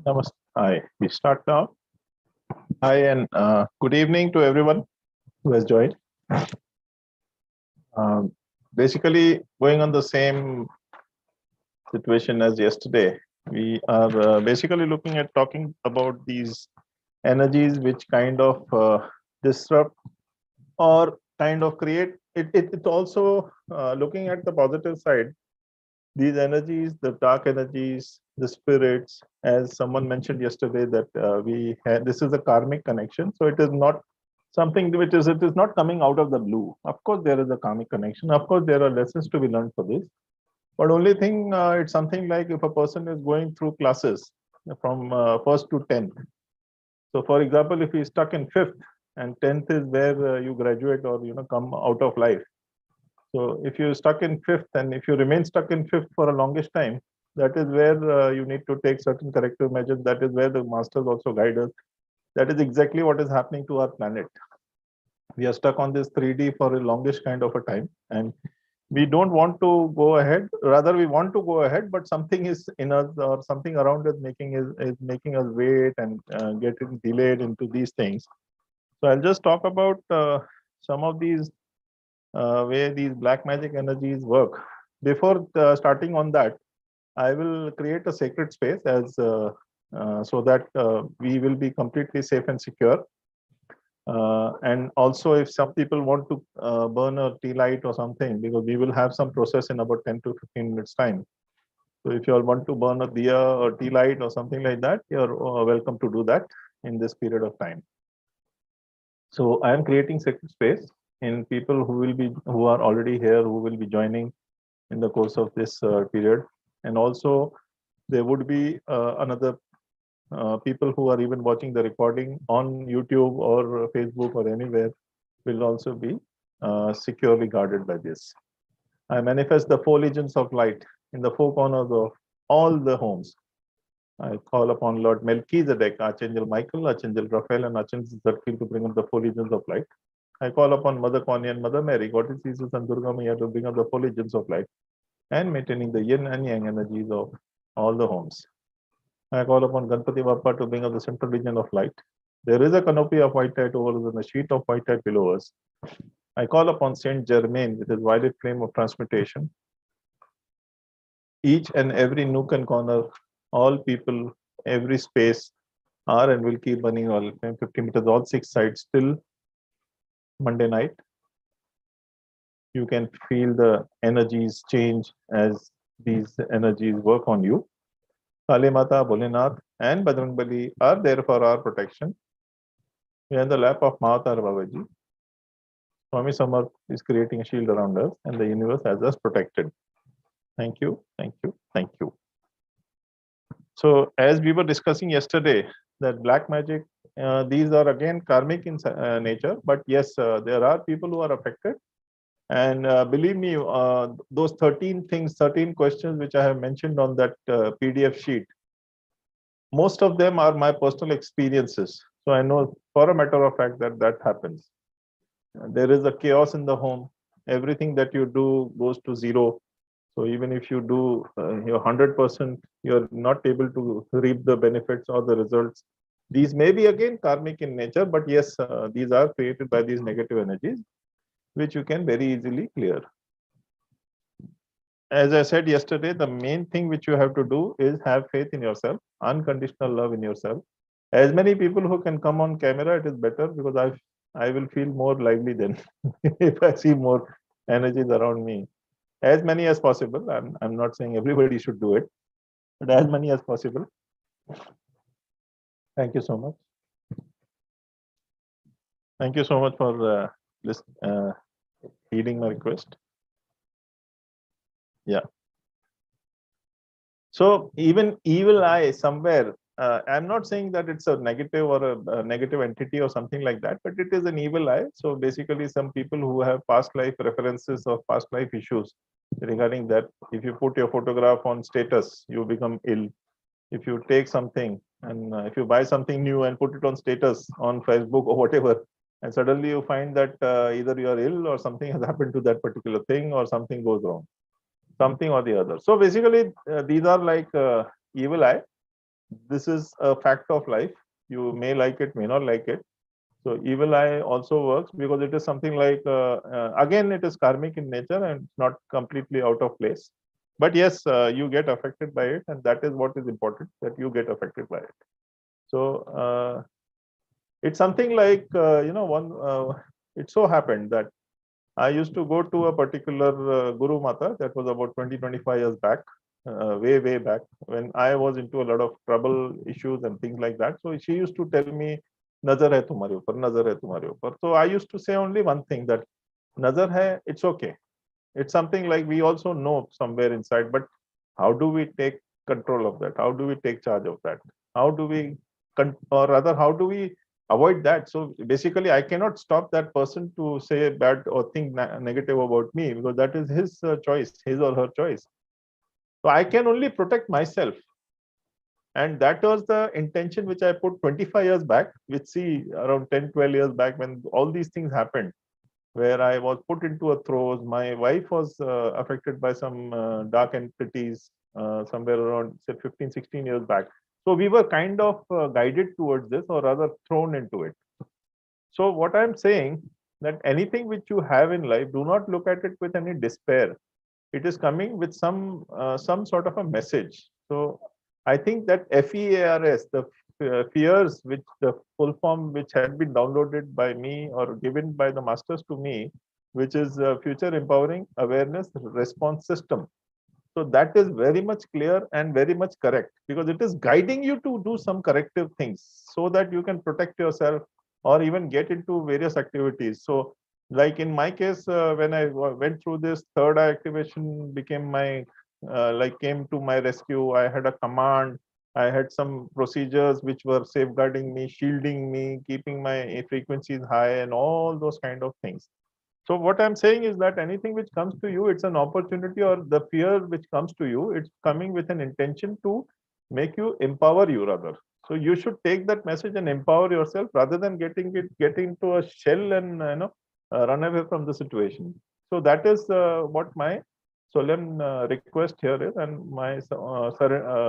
Namaste. Hi, we start now. Hi, and good evening to everyone who has joined. Um, Basically, going on the same situation as yesterday, we are basically looking at talking about these energies which kind of disrupt or kind of create. It's also looking at the positive side. These energies, the dark energies, the spirits, as someone mentioned yesterday, that we had, this is a karmic connection. So it is not something which is, it is not coming out of the blue. Of course, there is a karmic connection. Of course, there are lessons to be learned for this. But only thing, it's something like if a person is going through classes from first to 10th. So for example, if he's stuck in fifth and 10th is where you graduate or, come out of life. So if you're stuck in fifth and if you remain stuck in fifth for a longest time, that is where you need to take certain corrective measures. That is where the masters also guide us. That is exactly what is happening to our planet. We are stuck on this 3D for a longish kind of a time, and we don't want to go ahead. Rather, we want to go ahead, but something is in us or something around us is making us wait and getting delayed into these things. So I'll just talk about some of these where these black magic energies work. Before starting on that, I will create a sacred space as so that we will be completely safe and secure. And also, if some people want to burn a tea light or something, because we will have some process in about 10 to 15 minutes time. So if you all want to burn a diya or tea light or something like that, you're welcome to do that in this period of time. So I am creating sacred space in people who are already here, who will be joining in the course of this period. And also there would be another people who are even watching the recording on YouTube or Facebook or anywhere will also be securely guarded by this. I manifest the four legions of light in the four corners of all the homes. I call upon Lord Melchizedek, Archangel Michael, Archangel Raphael, and Archangel Zadkiel to bring up the four legions of light. I call upon Mother Connie and Mother Mary, Goddess Jesus and Durga Maya to bring up the four legions of light and maintaining the yin and yang energies of all the homes. I call upon Ganpati Bappa to bring up the central region of light. There is a canopy of white light over us and a sheet of white light below us. I call upon Saint Germain with his violet flame of transmutation. Each and every nook and corner, all people, every space are and will keep burning all 50 meters, all six sides till Monday night. You can feel the energies change as these energies work on you. Kali Mata, Bholenath, and Bajrangbali are there for our protection. We are in the lap of Mahatar Babaji. Swami Samarth is creating a shield around us, and the universe has us protected. Thank you, thank you, thank you. So, as we were discussing yesterday, that black magic, these are again karmic in nature, but yes, there are people who are affected. And believe me, those 13 things, 13 questions which I have mentioned on that PDF sheet, most of them are my personal experiences. So I know for a matter of fact that that happens. There is a chaos in the home. Everything that you do goes to zero. So even if you do your 100%, you're not able to reap the benefits or the results. These may be again karmic in nature, but yes, these are created by these negative energies, which you can very easily clear. As I said yesterday, the main thing which you have to do is have faith in yourself, unconditional love in yourself. As many people who can come on camera, it is better because I will feel more lively then if I see more energies around me. As many as possible. I'm not saying everybody should do it, but as many as possible. Thank you so much. Thank you so much for heeding my request. Yeah. So even evil eye somewhere, I'm not saying that it's a negative or a negative entity or something like that, but it is an evil eye. So basically some people who have past life references or past life issues regarding that, if you put your photograph on status, you become ill. If you take something and if you buy something new and put it on status on Facebook or whatever, and suddenly you find that either you are ill or something has happened to that particular thing or something goes wrong, something or the other. So basically, these are like evil eye. this is a fact of life. You may like it, may not like it. So evil eye also works because it is something like, again, it is karmic in nature and not completely out of place. But yes, you get affected by it, and that is what is important, that you get affected by it. So it's something like, it so happened that I used to go to a particular Guru Mata that was about 20, 25 years back, way back, when I was into a lot of trouble issues and things like that. So she used to tell me, Nazar hai tumhare upar, nazar hai tumhare upar. So I used to say only one thing, that nazar hai, it's okay. It's something like we also know somewhere inside, but how do we take control of that? How do we take charge of that? How do we, or rather, how do we avoid that? So basically, I cannot stop that person to say bad or think negative about me, because that is his choice, his or her choice. So I can only protect myself. And that was the intention which I put 25 years back, which, see, around 10, 12 years back, when all these things happened, where I was put into a throes. My wife was affected by some dark entities somewhere around, say, 15, 16 years back. So we were kind of guided towards this, or rather thrown into it. So what I'm saying, that anything which you have in life, do not look at it with any despair. It is coming with some sort of a message. So I think that FEARS, the fears, which the full form which had been downloaded by me or given by the masters to me, which is Future Empowering Awareness Response System. So that is very much clear and very much correct, because it is guiding you to do some corrective things so that you can protect yourself or even get into various activities. So like in my case, when I went through this, third eye activation became my, came to my rescue. I had a command. I had some procedures which were safeguarding me, shielding me, keeping my frequencies high, and all those kind of things. So what I'm saying is that anything which comes to you, it's an opportunity, or the fear which comes to you, it's coming with an intention to make you, empower you rather. So you should take that message and empower yourself, rather than get into a shell and run away from the situation. So that is what my solemn request here is, and my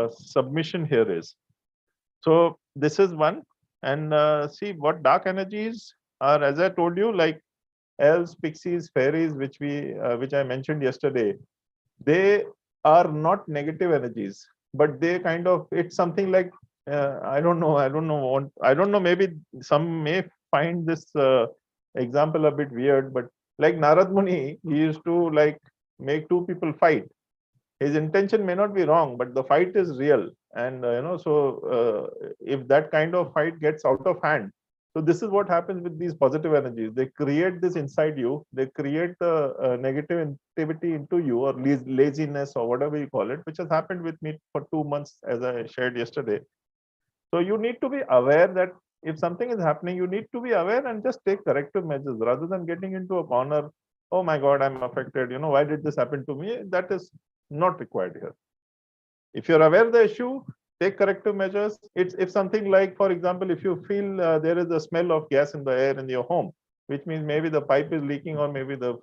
submission here is. So this is one. And see, what dark energies are, as I told you, like elves, pixies, fairies, which I mentioned yesterday, they are not negative energies, but they kind of, it's something like, I don't know, I don't know, maybe some may find this example a bit weird, but like Narad Muni, he used to like make two people fight. His intention may not be wrong, but the fight is real. And so if that kind of fight gets out of hand, so this is what happens with these positive energies. They create this inside you. They create the negative activity into you, or laziness, or whatever you call it, which has happened with me for 2 months, as I shared yesterday. So you need to be aware that if something is happening, you need to be aware and just take corrective measures, rather than getting into a corner. Oh my God, I'm affected. Why did this happen to me? That is not required here. If you're aware of the issue, take corrective measures. It's if something like, for example, if you feel there is a smell of gas in the air in your home, which means maybe the pipe is leaking, or maybe the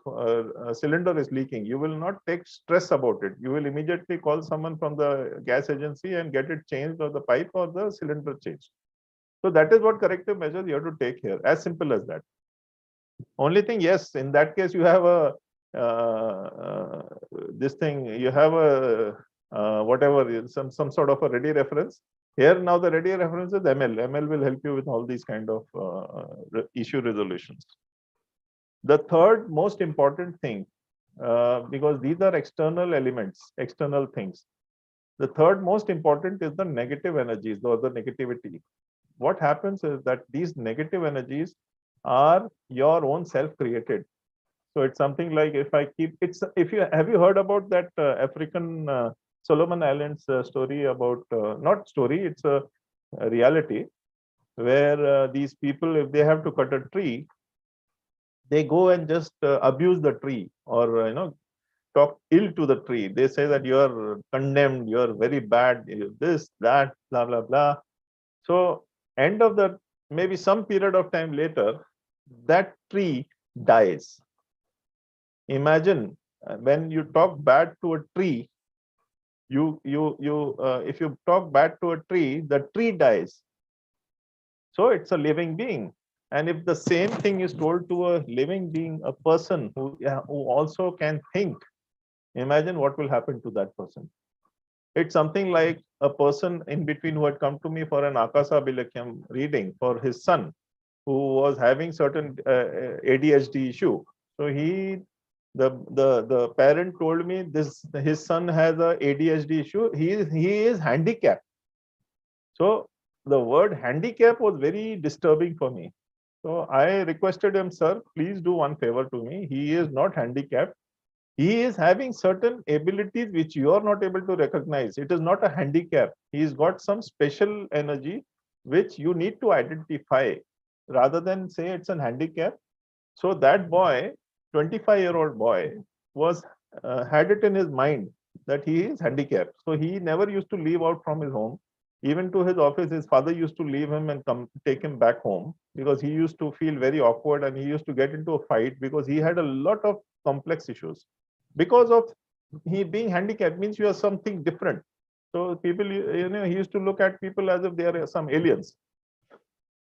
cylinder is leaking, you will not take stress about it. You will immediately call someone from the gas agency and get it changed, or the pipe or the cylinder changed. So that is what corrective measures you have to take here. As simple as that. Only thing, yes, in that case, you have a this thing, you have a whatever, some sort of a ready reference. Here now the ready reference is ML. ML will help you with all these kind of issue resolutions. The third most important thing, because these are external elements, external things. The third most important is the negative energies, or the negativity. What happens is that these negative energies are your own self-created. So it's something like, if I keep, it's, if you have, you heard about that African Solomon Islands story about, not story, it's a reality, where these people, if they have to cut a tree, they go and just abuse the tree, or talk ill to the tree. They say that you are condemned, you are very bad, this, that, blah, blah, blah. So end of the, maybe some period of time later, that tree dies. Imagine when you talk bad to a tree, If you talk bad to a tree, the tree dies. So it's a living being. And if the same thing is told to a living being, a person who also can think, imagine what will happen to that person. It's something like a person in between who had come to me for an Akasa Bilakyam reading for his son, who was having certain ADHD issue. So the parent told me this his son has a ADHD issue. He is handicapped. So the word handicap was very disturbing for me. So I requested him, sir, please do one favor to me. He is not handicapped. He is having certain abilities which you are not able to recognize. It is not a handicap. He's got some special energy which you need to identify rather than say it's an handicap. So that boy, 25-year-old boy, was had it in his mind that he is handicapped. So he never used to leave out from his home. Even to his office, his father used to leave him and come take him back home because he used to feel very awkward and he used to get into a fight because he had a lot of complex issues. Because of he being handicapped means you are something different. So people, he used to look at people as if they are some aliens.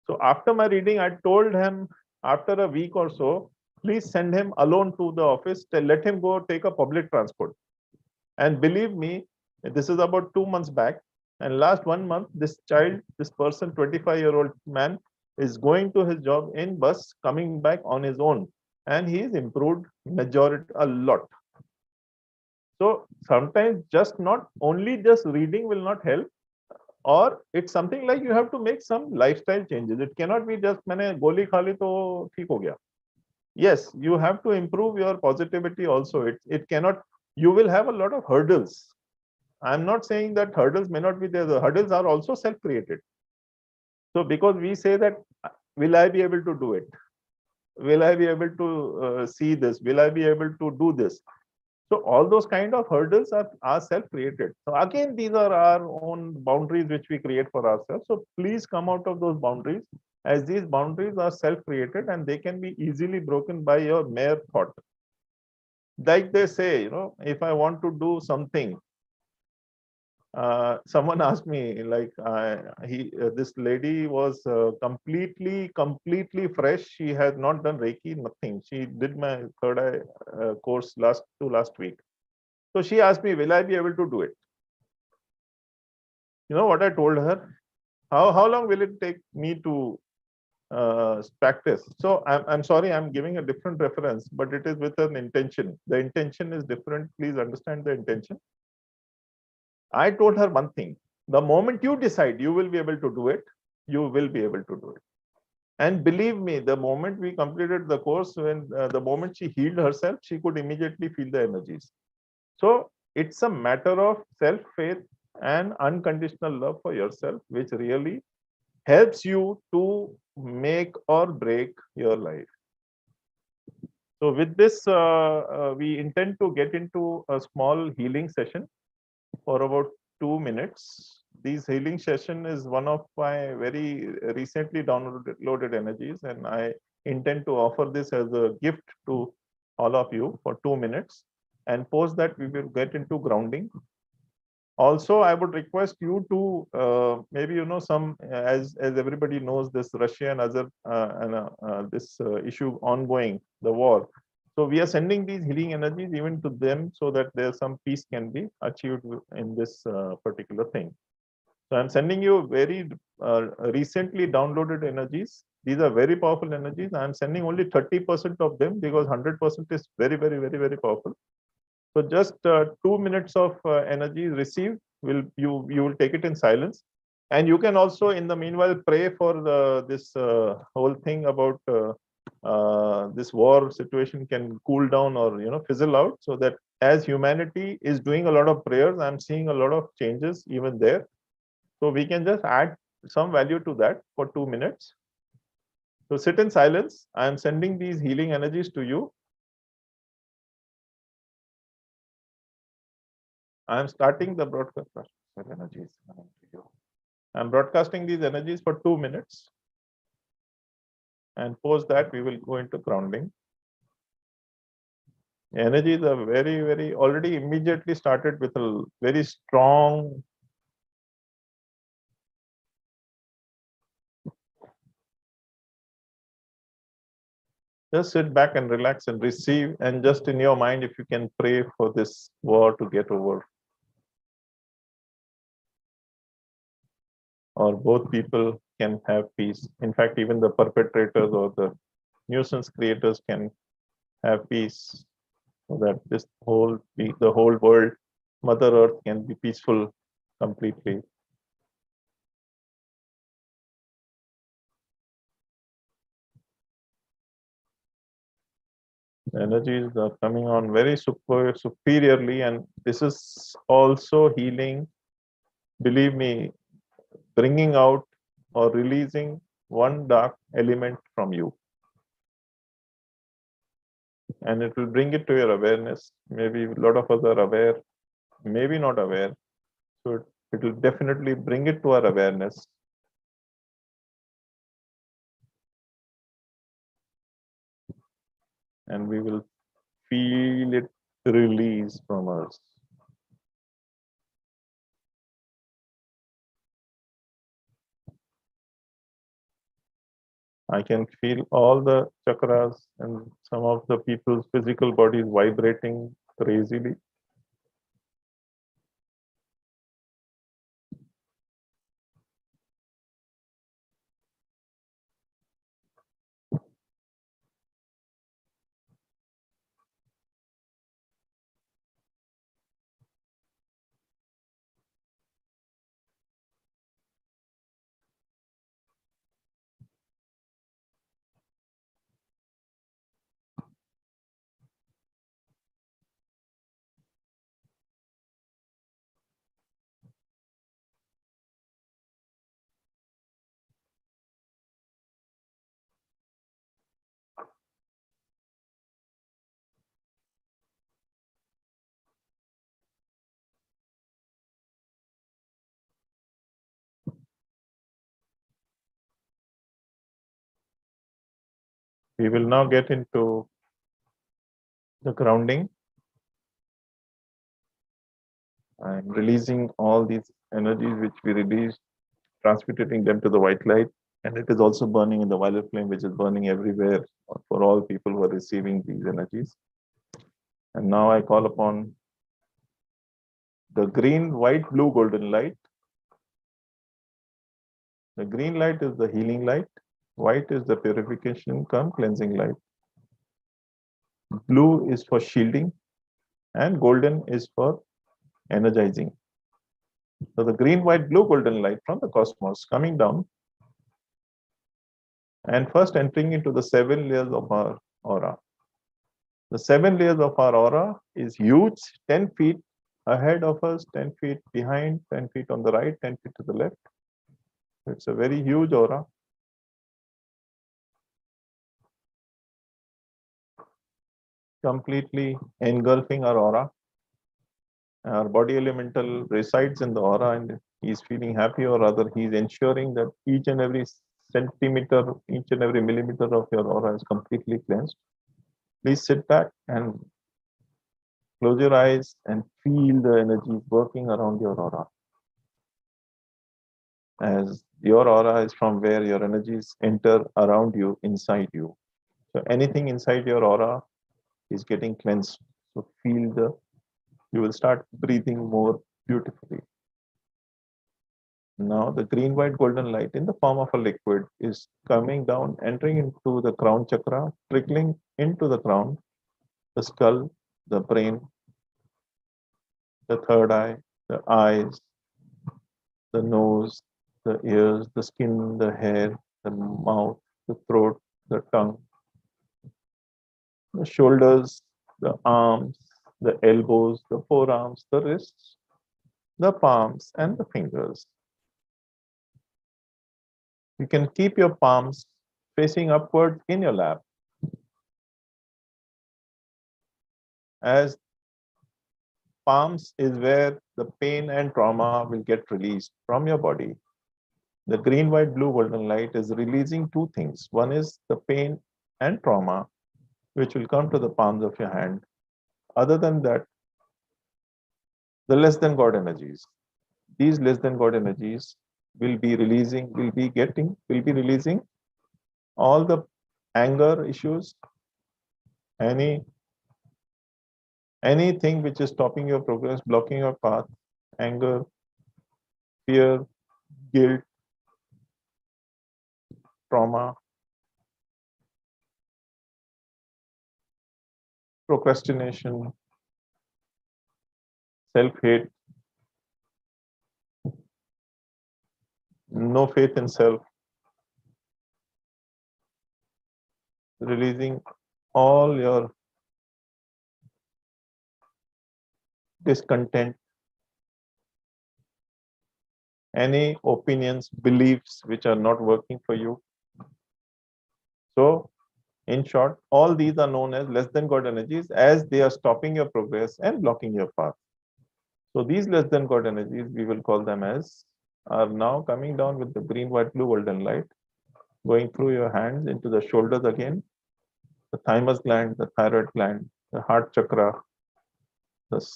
So after my reading, I told him after a week or so, please send him alone to the office. Let him go take a public transport. And believe me, this is about 2 months back. And last 1 month, this child, this person, 25-year-old man, is going to his job in bus, coming back on his own. And he is improved majority a lot. So sometimes just not only just reading will not help, or it's something like you have to make some lifestyle changes. It cannot be just मैंने गोली खा ली तो ठीक हो गया. Yes, you have to improve your positivity also. It cannot. You will have a lot of hurdles. I'm not saying that hurdles may not be there. The hurdles are also self-created. So because we say that, will I be able to do it? Will I be able to see this? Will I be able to do this? So all those kind of hurdles are self-created. So again, these are our own boundaries which we create for ourselves. So please come out of those boundaries, as these boundaries are self-created and they can be easily broken by your mere thought. Like they say, if I want to do something, someone asked me, like this lady was completely fresh. She had not done Reiki, nothing. She did my third eye course last week. So she asked me, will I be able to do it? You know what I told her? How long will it take me to practice? So I'm sorry, I'm giving a different reference, but it is with an intention. The intention is different. Please understand the intention. I told her one thing. The moment you decide you will be able to do it, you will be able to do it. And believe me, the moment we completed the course, when the moment she healed herself, she could immediately feel the energies. So it's a matter of self-faith and unconditional love for yourself, which really helps you to make or break your life. So with this, we intend to get into a small healing session for about 2 minutes. This healing session is one of my very recently downloaded energies, and I intend to offer this as a gift to all of you for 2 minutes. And post that, we will get into grounding. Also, I would request you to maybe some as everybody knows, this Russia and other this issue ongoing, the war. So we are sending these healing energies even to them so that there's some peace can be achieved in this particular thing. So I'm sending you very recently downloaded energies. These are very powerful energies. I'm sending only 30% of them because 100% is very, very, very, very powerful. So just 2 minutes of energy received, you will take it in silence, and you can also in the meanwhile pray for this whole thing about this war situation can cool down or fizzle out, so that as humanity is doing a lot of prayers, I'm seeing a lot of changes even there. So we can just add some value to that for 2 minutes. So sit in silence. I am sending these healing energies to you. I am starting the broadcast energies. I'm broadcasting these energies for 2 minutes. And post that, we will go into grounding. Energies are very, very already immediately started with a very strong. Just sit back and relax and receive, and just in your mind, if you can pray for this war to get over, or both people can have peace. In fact, even the perpetrators or the nuisance creators can have peace, so that the whole world, Mother Earth, can be peaceful completely. Energies are coming on very superiorly, and this is also healing. Believe me, bringing out or releasing one dark element from you, and it will bring it to your awareness. Maybe a lot of us are aware, maybe not aware, so it will definitely bring it to our awareness, and we will feel it release from us. I can feel all the chakras and some of the people's physical bodies vibrating crazily. We will now get into the grounding. I'm releasing all these energies which we released, transmuting them to the white light. And it is also burning in the violet flame, which is burning everywhere for all people who are receiving these energies. And now I call upon the green, white, blue, golden light. The green light is the healing light. White is the purification come cleansing light. Blue is for shielding, and golden is for energizing. So the green, white, blue, golden light from the cosmos coming down and first entering into the 7 layers of our aura. The 7 layers of our aura is huge, 10 feet ahead of us, 10 feet behind, 10 feet on the right, 10 feet to the left. It's a very huge aura. Completely engulfing our aura. Our body elemental resides in the aura, and he's feeling happy, or rather he's ensuring that each and every centimeter, each and every millimeter of your aura is completely cleansed. Please sit back and close your eyes and feel the energy working around your aura. As your aura is from where your energies enter around you, inside you. So anything inside your aura is getting cleansed. So feel you will start breathing more beautifully. Now the green, white, golden light in the form of a liquid is coming down, entering into the crown chakra, trickling into the crown, the skull, the brain, the third eye, the eyes, the nose, the ears, the skin, the hair, the mouth, the throat, the tongue, the shoulders, the arms, the elbows, the forearms, the wrists, the palms, and the fingers. You can keep your palms facing upward in your lap, as palms is where the pain and trauma will get released from your body. The green, white, blue, golden light is releasing two things. One is the pain and trauma, which will come to the palms of your hand. Other than that, the less than God energies, these less than God energies will be releasing all the anger issues, any anything which is stopping your progress, blocking your path, anger, fear, guilt, trauma, procrastination, self-hate, no faith in self, releasing all your discontent, any opinions, beliefs which are not working for you. So, in short, all these are known as less than God energies as they are stopping your progress and blocking your path. So, these less than God energies, we will call them as, are now coming down with the green, white, blue, golden light, going through your hands into the shoulders again, the thymus gland, the thyroid gland, the heart chakra, the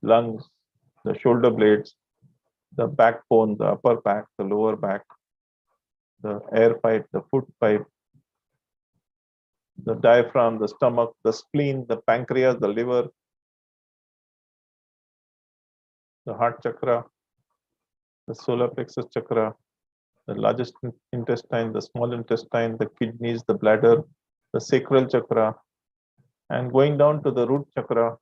lungs, the shoulder blades, the backbone, the upper back, the lower back, the air pipe, the foot pipe, the diaphragm, the stomach, the spleen, the pancreas, the liver, the heart chakra, the solar plexus chakra, the largest intestine, the small intestine, the kidneys, the bladder, the sacral chakra, and going down to the root chakra,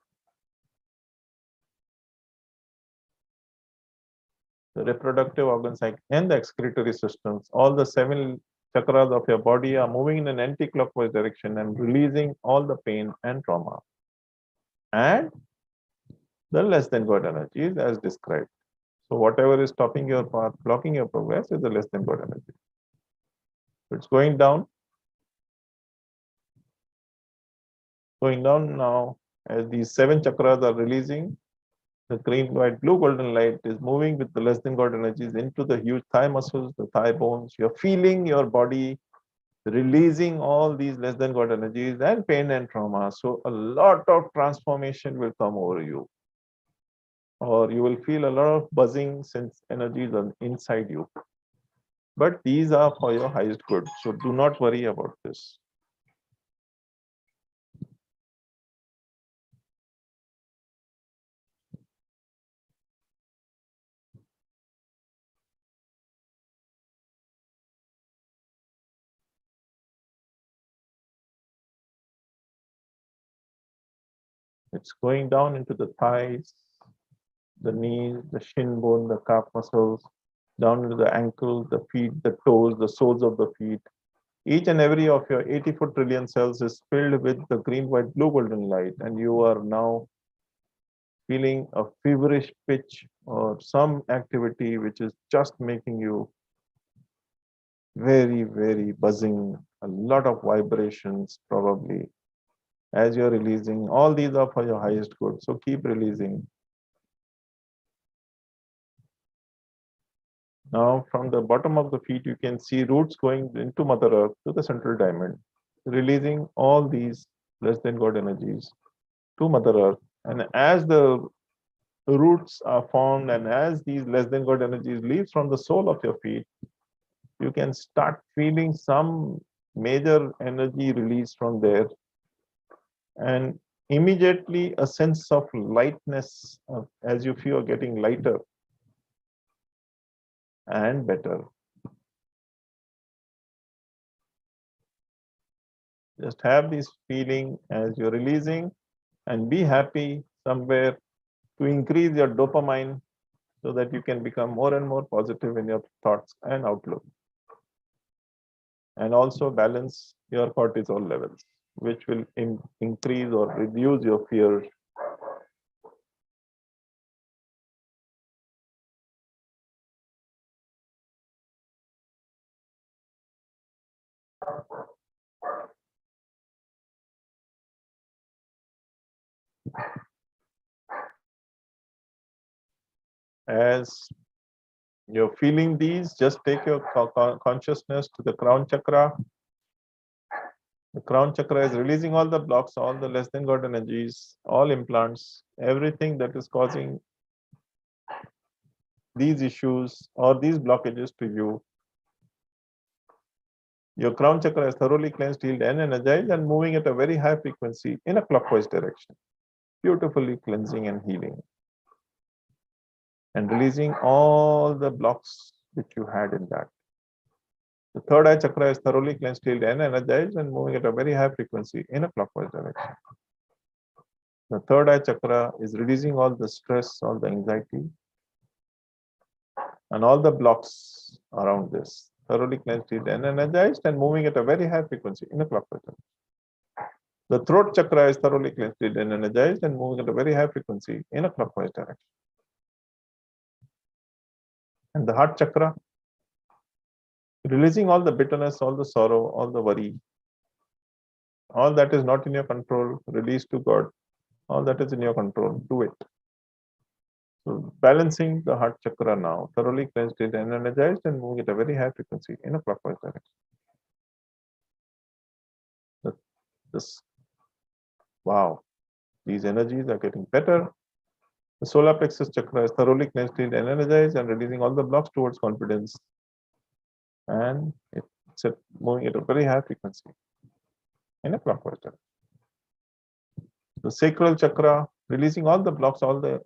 the reproductive organs and the excretory systems. All the 7 chakras of your body are moving in an anti-clockwise direction and releasing all the pain and trauma. And the less than God energies as described. So whatever is stopping your path, blocking your progress is the less than God energy. So it's going down now as these 7 chakras are releasing. The green, white, blue, golden light is moving with the less than God energies into the huge thigh muscles, the thigh bones. You're feeling your body releasing all these less than God energies and pain and trauma. So a lot of transformation will come over you. Or you will feel a lot of buzzing since energies are inside you. But these are for your highest good. So do not worry about this. It's going down into the thighs, the knees, the shin bone, the calf muscles, down into the ankles, the feet, the toes, the soles of the feet. Each and every of your 84 trillion cells is filled with the green, white, blue, golden light, and you are now feeling a feverish pitch or some activity which is just making you very, very buzzing, a lot of vibrations probably as you're releasing. All these are for your highest good. So keep releasing. Now, from the bottom of the feet, you can see roots going into Mother Earth to the central diamond, releasing all these less than God energies to Mother Earth. And as the roots are formed and as these less than God energies leaves from the sole of your feet, you can start feeling some major energy release from there. And immediately a sense of lightness as you feel getting lighter and better. Just have this feeling as you're releasing and be happy somewhere to increase your dopamine so that you can become more and more positive in your thoughts and outlook. And also balance your cortisol levels, which will increase or reduce your fear. As you're feeling these, just take your consciousness to the crown chakra The crown chakra is releasing all the blocks, all the less than God energies, all implants, everything that is causing these issues or these blockages to you. Your crown chakra is thoroughly cleansed, healed, and energized, and moving at a very high frequency in a clockwise direction. Beautifully cleansing and healing. And releasing all the blocks which you had in that. The third eye chakra is thoroughly cleansed, healed, and energized, and moving at a very high frequency in a clockwise direction. The third eye chakra is releasing all the stress, all the anxiety, and all the blocks around this. Thoroughly cleansed, healed, and energized, and moving at a very high frequency in a clockwise direction. The throat chakra is thoroughly cleansed, healed, and energized, and moving at a very high frequency in a clockwise direction. And the heart chakra, releasing all the bitterness, all the sorrow, all the worry, all that is not in your control, release to God. All that is in your control, do it. So balancing the heart chakra now, thoroughly cleansed it and energized, and moving at a very high frequency in a clockwise direction. This, wow, these energies are getting better. The solar plexus chakra is thoroughly cleansed and energized, and releasing all the blocks towards confidence. And it's moving at a very high frequency in a clockwise direction. The sacral chakra, releasing all the blocks, all the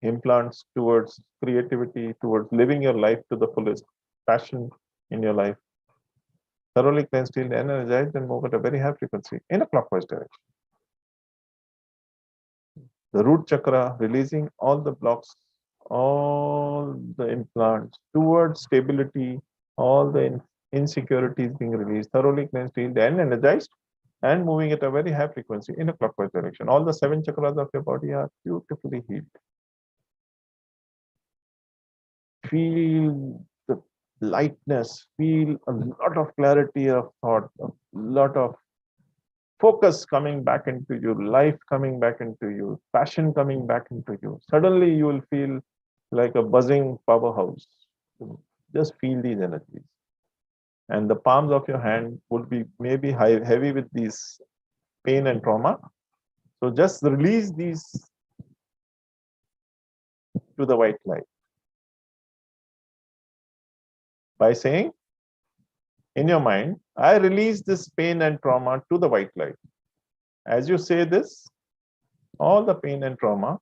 implants towards creativity, towards living your life to the fullest, passion in your life. Thoroughly cleansed, healed, and energized, and move at a very high frequency in a clockwise direction. The root chakra, releasing all the blocks, all the implants towards stability, all the insecurities being released, thoroughly cleansed, healed, and energized, and moving at a very high frequency in a clockwise direction. All the 7 chakras of your body are beautifully healed. Feel the lightness, feel a lot of clarity of thought, a lot of focus coming back into you, life coming back into you, passion coming back into you. Suddenly you will feel like a buzzing powerhouse. Just feel these energies. And the palms of your hand would be maybe heavy with these pain and trauma. So just release these to the white light by saying in your mind, I release this pain and trauma to the white light. As you say this, all the pain and trauma,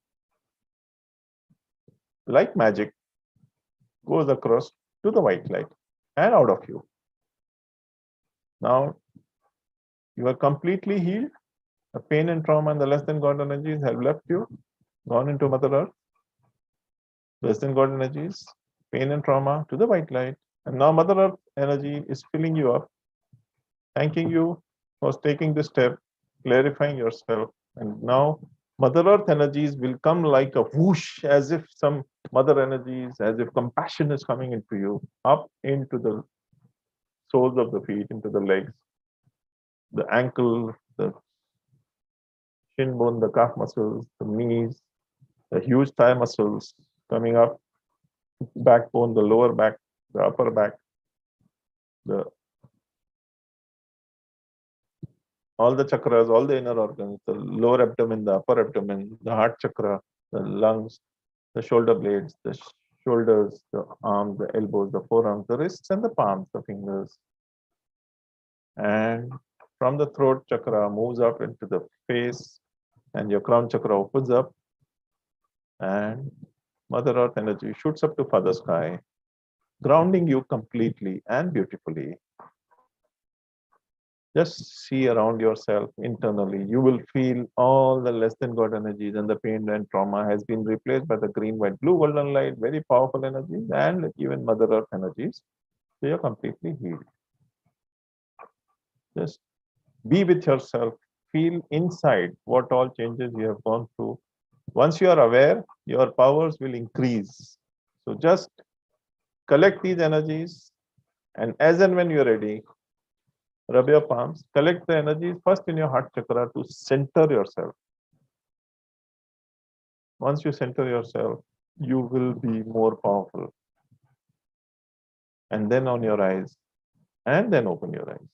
like magic, goes across to the white light and out of you. Now, you are completely healed. The pain and trauma and the less than God energies have left you, gone into Mother Earth. Less than God energies, pain and trauma to the white light. And now Mother Earth energy is filling you up, thanking you for taking this step, clarifying yourself. And now Mother Earth energies will come like a whoosh, as if some mother energies, as if compassion is coming into you, up into the soles of the feet, into the legs, the ankle, the shin bone, the calf muscles, the knees, the huge thigh muscles coming up, backbone, the lower back, the upper back, all the chakras, all the inner organs, the lower abdomen, the upper abdomen, the heart chakra, the lungs, the shoulder blades, the shoulders, the arms, the elbows, the forearms, the wrists, and the palms, the fingers. And from the throat chakra moves up into the face, and your crown chakra opens up, and Mother Earth energy shoots up to Father Sky, grounding you completely and beautifully. Just see around yourself internally. You will feel all the less than God energies, and the pain and trauma has been replaced by the green, white, blue, golden light, very powerful energies, and even Mother Earth energies. So you're completely healed. Just be with yourself. Feel inside what all changes you have gone through. Once you are aware, your powers will increase. So just collect these energies, and as and when you're ready, rub your palms, collect the energies first in your heart chakra to center yourself. Once you center yourself, you will be more powerful. And then on your eyes, and then open your eyes.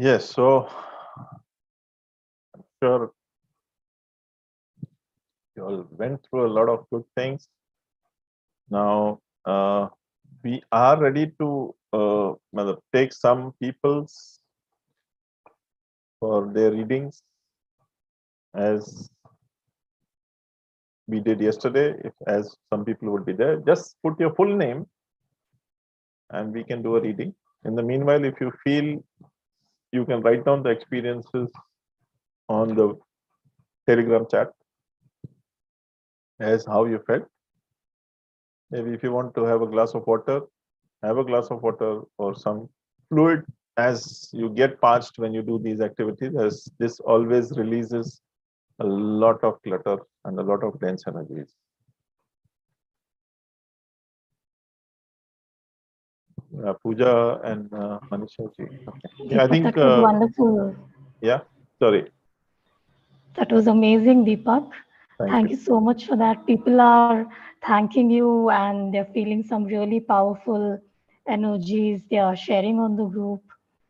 Yes, so sure you all went through a lot of good things. Now we are ready to take some people's for their readings as we did yesterday. If as some people would be there, just put your full name and we can do a reading. In the meanwhile, if you feel, you can write down the experiences on the Telegram chat as how you felt. Maybe if you want to have a glass of water, have a glass of water or some fluid as you get parched when you do these activities, as this always releases a lot of clutter and a lot of dense energies. Pooja and Manisha ji. Okay. Yeah, I Deepak, think, that was wonderful. yeah, sorry. That was amazing, Deepak. Thank Thank you. you so much for that. People are thanking you and they're feeling some really powerful energies they are sharing on the group.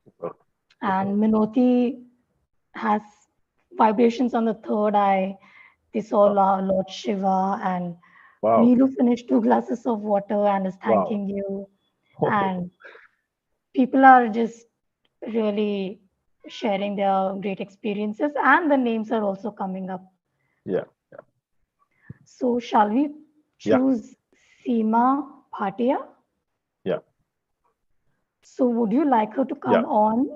Super. Super. And Minoti has vibrations on the third eye. They saw Wow. Lord Shiva, and Wow. Neelu finished 2 glasses of water and is Wow. thanking you. And people are just really sharing their great experiences, and the names are also coming up. Yeah. So, shall we Yeah. choose Seema Bhatia? Yeah. So, would you like her to Yeah. come on?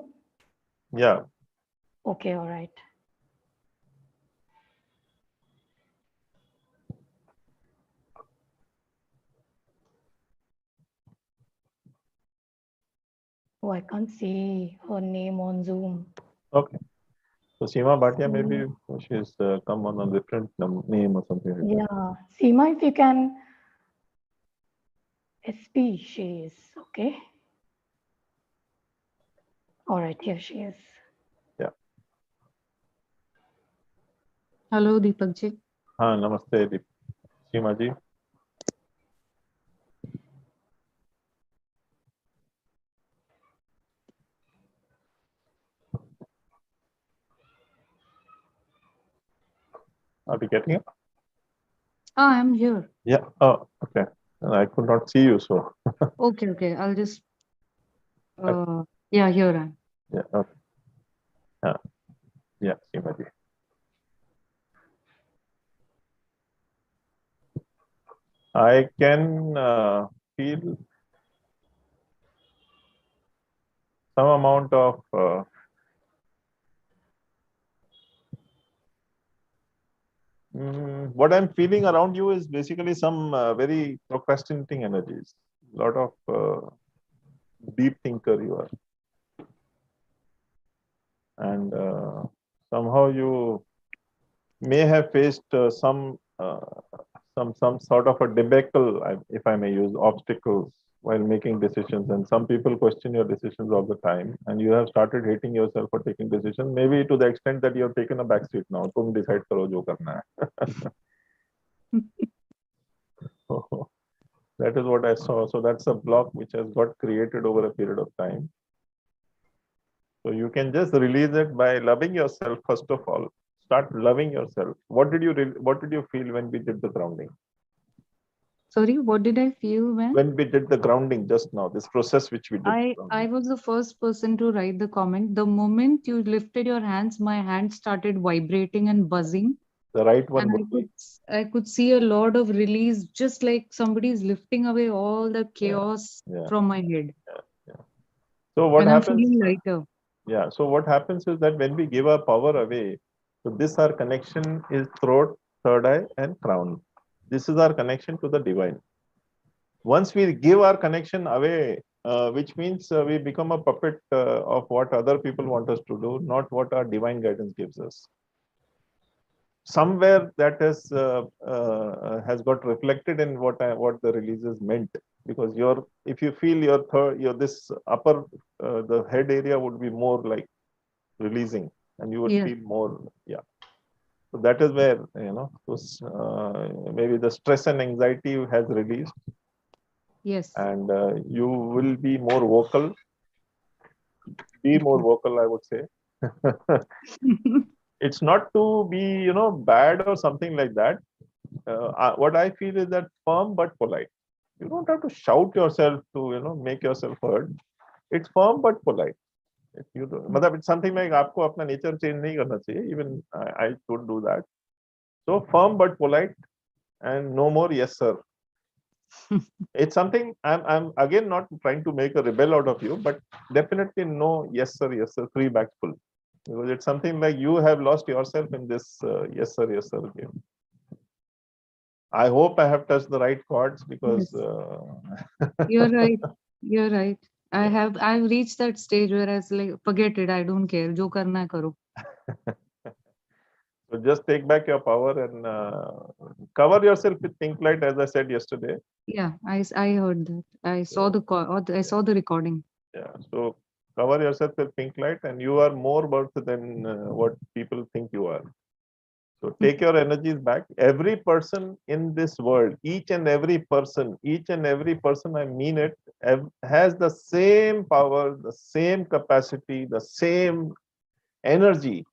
Yeah. Okay, all right. Oh, I can't see her name on Zoom. Okay. So Seema Bhatia, maybe See, she's come on a different name or something like that. yeah, Seema, if you can, SP, she is okay. All right, here she is. Yeah. Hello, Deepak ji. हाँ नमस्ते सीमा जी. Are we getting it? Ah, I'm here. Yeah. Oh, okay. I could not see you, so. Okay, okay. I'll just, yeah, here I am. Yeah. Okay. Yeah. Yeah, Seema ji. I can feel some amount of what I'm feeling around you is basically some very procrastinating energies. A lot of deep thinker you are, and somehow you may have faced some sort of a debacle, if I may use obstacles while making decisions. And some people question your decisions all the time, and you have started hating yourself for taking decisions. Maybe to the extent that you have taken a back seat now. तुम decide करो जो करना है. So that is what I saw. So that's a block which has got created over a period of time. So you can just release it by loving yourself first of all. Start loving yourself. What did you feel when we did the grounding? Sorry, what did I feel when? When we did the grounding just now, this process which we did. I was the first person to write the comment. The moment you lifted your hands, my hands started vibrating and buzzing, The right one and would be. I could see a lot of release, just like somebody's lifting away all the Yeah, chaos yeah, from my head, yeah, yeah. So what and I'm happens? feeling lighter. Yeah. So what happens is that when we give our power away, so this our connection is throat, third eye, and crown. This is our connection to the divine. Once we give our connection away, which means we become a puppet of what other people want us to do, not what our divine guidance gives us. Somewhere that has got reflected in what the releases meant, because if you feel your this upper the head area would be more like releasing, and you would Yeah. feel more. Yeah. So that is where maybe the stress and anxiety has released, Yes. and you will be more vocal, be more vocal, I would say. It's not to be, bad or something like that. What I feel is that firm but polite. You don't have to shout yourself to, make yourself heard. It's firm but polite. If you do, मतलब it's something like आपको अपना nature change नहीं करना चाहिए. Even I should do that. So firm but polite, and no more yes sir. It's something I'm again not trying to make a rebel out of you, but definitely no yes sir, three bags full. Because it's something like you have lost yourself in this yes sir game. I hope I have touched the right chords because Yes. You're right. You're right. I've reached that stage where I was like, forget it, I don't care. Jo karna hai karo. so just take back your power and cover yourself with pink light, as I said yesterday. Yeah, I heard that. I saw I saw the recording. Yeah. So cover yourself with pink light, and you are more worth than what people think you are. So take your energies back. Every person in this world, each and every person, I mean it, has the same power, the same capacity, the same energy.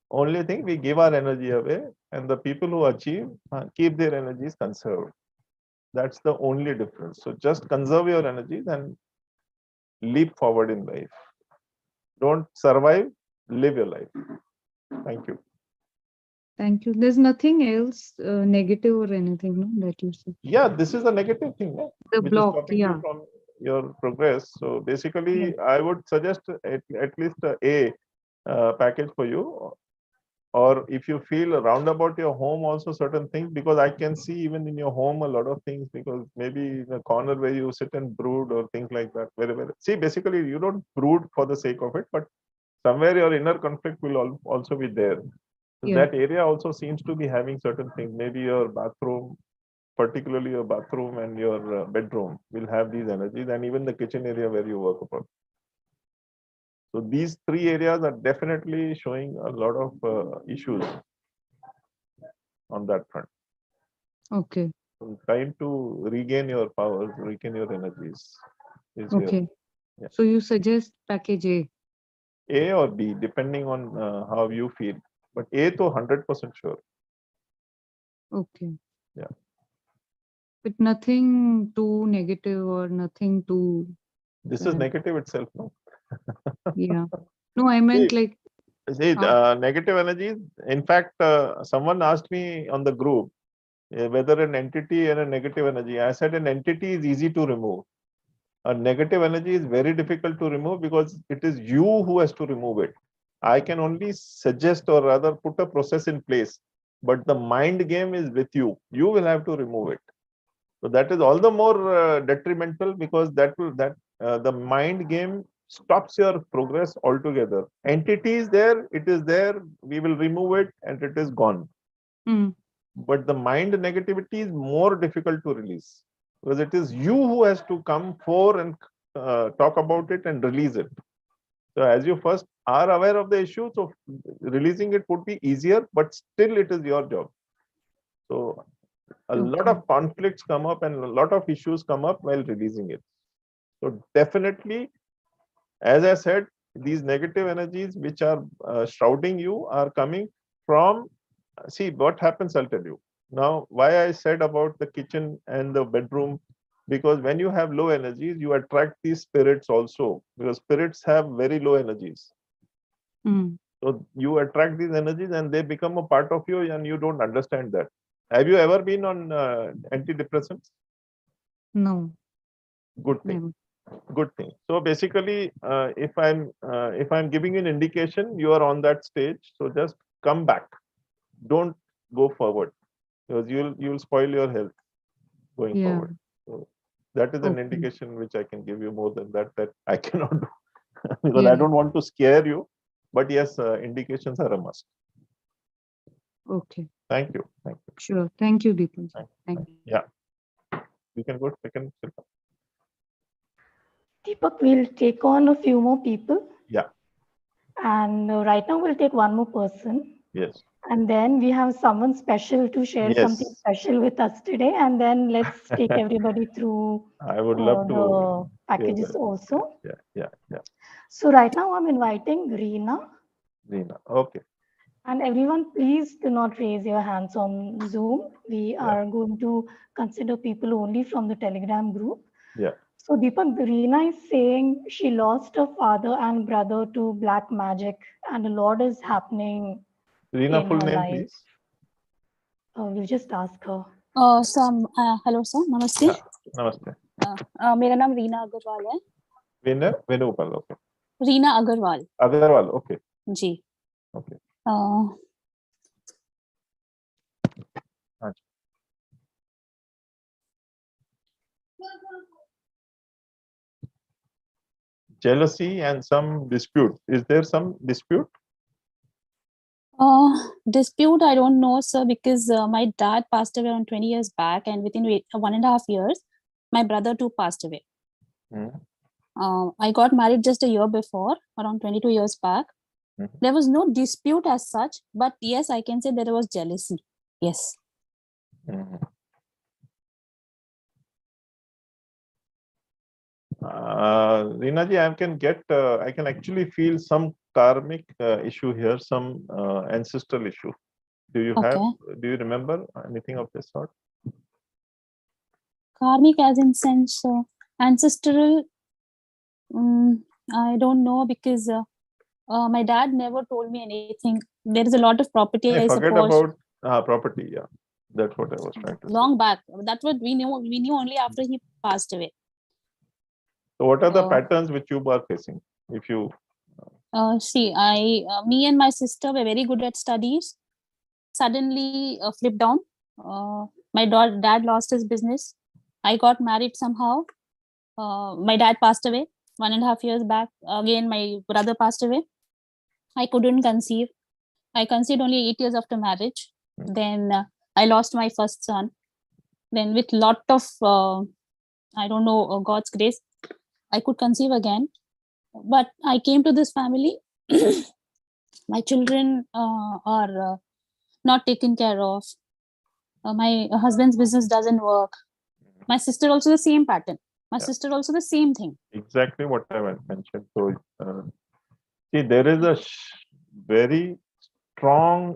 Only thing, we give our energy away, and the people who achieve keep their energies conserved. That's the only difference. So just conserve your energies and leap forward in life. Don't survive, live your life. Thank you. Thank you. There's nothing else negative or anything, no, that you said. Yeah, this is a negative thing, no? The Which block, is stopping yeah. you from your progress. So basically, Yeah. I would suggest at least a package for you. Or if you feel around about your home also certain things, because I can see even in your home a lot of things, because maybe in a corner where you sit and brood or things like that. See, basically you don't brood for the sake of it, but somewhere your inner conflict will also be there. So Yeah. that area also seems to be having certain things. Maybe your bathroom, particularly your bathroom and your bedroom, will have these energies, and even the kitchen area where you work upon. So these three areas are definitely showing a lot of issues on that front. Okay. So trying to regain your powers, regain your energies is Okay. Yeah. So you suggest package A? A or B, depending on how you feel. But A to 100% sure. Okay. Yeah. But nothing too negative or nothing too This is bad. negative itself, no? Yeah. No, I meant like See, negative energies. In fact, someone asked me on the group whether an entity and a negative energy. I said an entity is easy to remove. A negative energy is very difficult to remove because it is you who has to remove it. I can only suggest or rather put a process in place, but the mind game is with you. You will have to remove it. So that is all the more detrimental because the mind game stops your progress altogether. Entity is there, it is there, we will remove it and it is gone. But the mind negativity is more difficult to release because it is you who has to come for and talk about it and release it. So as you first are aware of the issue, so releasing it would be easier, but still it is your job. So a lot of conflicts come up and a lot of issues come up while releasing it. So definitely, as I said, these negative energies which are shrouding you are coming from, see what happens, I'll tell you. Now, why I said about the kitchen and the bedroom, because when you have low energies, you attract these spirits also, because spirits have very low energies. So you attract these energies and they become a part of you and you don't understand that. Have you ever been on antidepressants? No. Good thing. Never. Good thing. So basically, if I'm giving you an indication, you are on that stage. So just come back. Don't go forward because you'll spoil your health going forward. So that is an indication which I can give you. More than that I cannot do because I don't want to scare you. But yes, indications are a must. Okay. Thank you. Thank you. Sure. Thank you, Deepakk. Thank you. Yeah. You can go second. Deepak, we'll take on a few more people. Yeah. And right now we'll take one more person. Yes. And then we have someone special to share something special with us today. And then let's take everybody through I would love to the packages also. Yeah. So right now I'm inviting Reena. Reena. Okay. And everyone, please do not raise your hands on Zoom. We Yeah. are going to consider people only from the Telegram group. Yeah. So Deepak, Reena is saying she lost her father and brother to black magic, and a lot is happening Reena, in full her name, life. please. We'll just ask her. Hello sir नमस्ते Yeah. Namaste. मेरा नाम रीना अग्रवाल है Venugopal. Okay. Reena Agarwal Agarwal. Okay. जी Okay. Uh, Jealousy and some dispute. Is there some dispute? dispute I don't know sir because my dad passed away around 20 years back and within 1.5 years my brother too passed away. Hmm. I got married just a year before around 22 years back. Mhm. There was no dispute as such, but yes I can say there was jealousy. Yes. Mhm. Reena ji, I can actually feel some karmic issue here, some ancestral issue. Do you remember anything of this sort? Karmic as in sense ancestral, I don't know because my dad never told me anything. There is a lot of property, I Forget suppose. about property. Yeah, that's what I was trying to say. Long back. That's what we knew. We knew only after he passed away. So, what are the Uh, patterns which you are facing? If you See, me and my sister were very good at studies. Suddenly flipped down. My dad lost his business. I got married somehow. My dad passed away 1.5 years back. Again, my brother passed away. I couldn't conceive. I conceived only 8 years after marriage. Then I lost my first son. Then with lot of, I don't know, God's grace, I could conceive again. But I came to this family. My children are not taken care of. My husband's business doesn't work. My sister also the same pattern. My Yeah. sister also the same thing. exactly what I mentioned. So, see, there is a very strong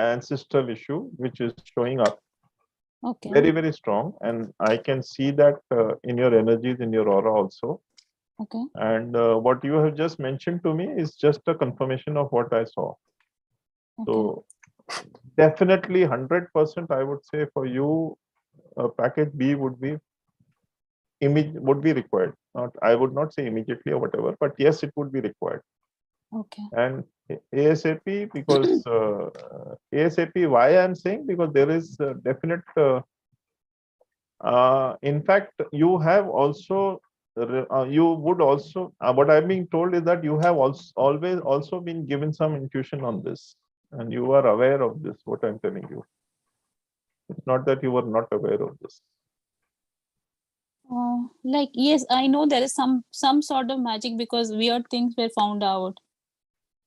ancestral issue which is showing up. Okay. Very, very strong, and I can see that in your energies, in your aura also. Okay. And what you have just mentioned to me is just a confirmation of what I saw. Okay. So definitely 100% I would say for you, package B would be required. I would not say immediately or whatever, but yes, it would be required. Okay. And ASAP, because ASAP, why I am saying, because there is definite in fact, you have also you would also what I'm being told is that you have always also been given some intuition on this, and you are aware of this. What I'm telling you, it's not that you were not aware of this. Like yes, I know there is some sort of magic because weird things were found out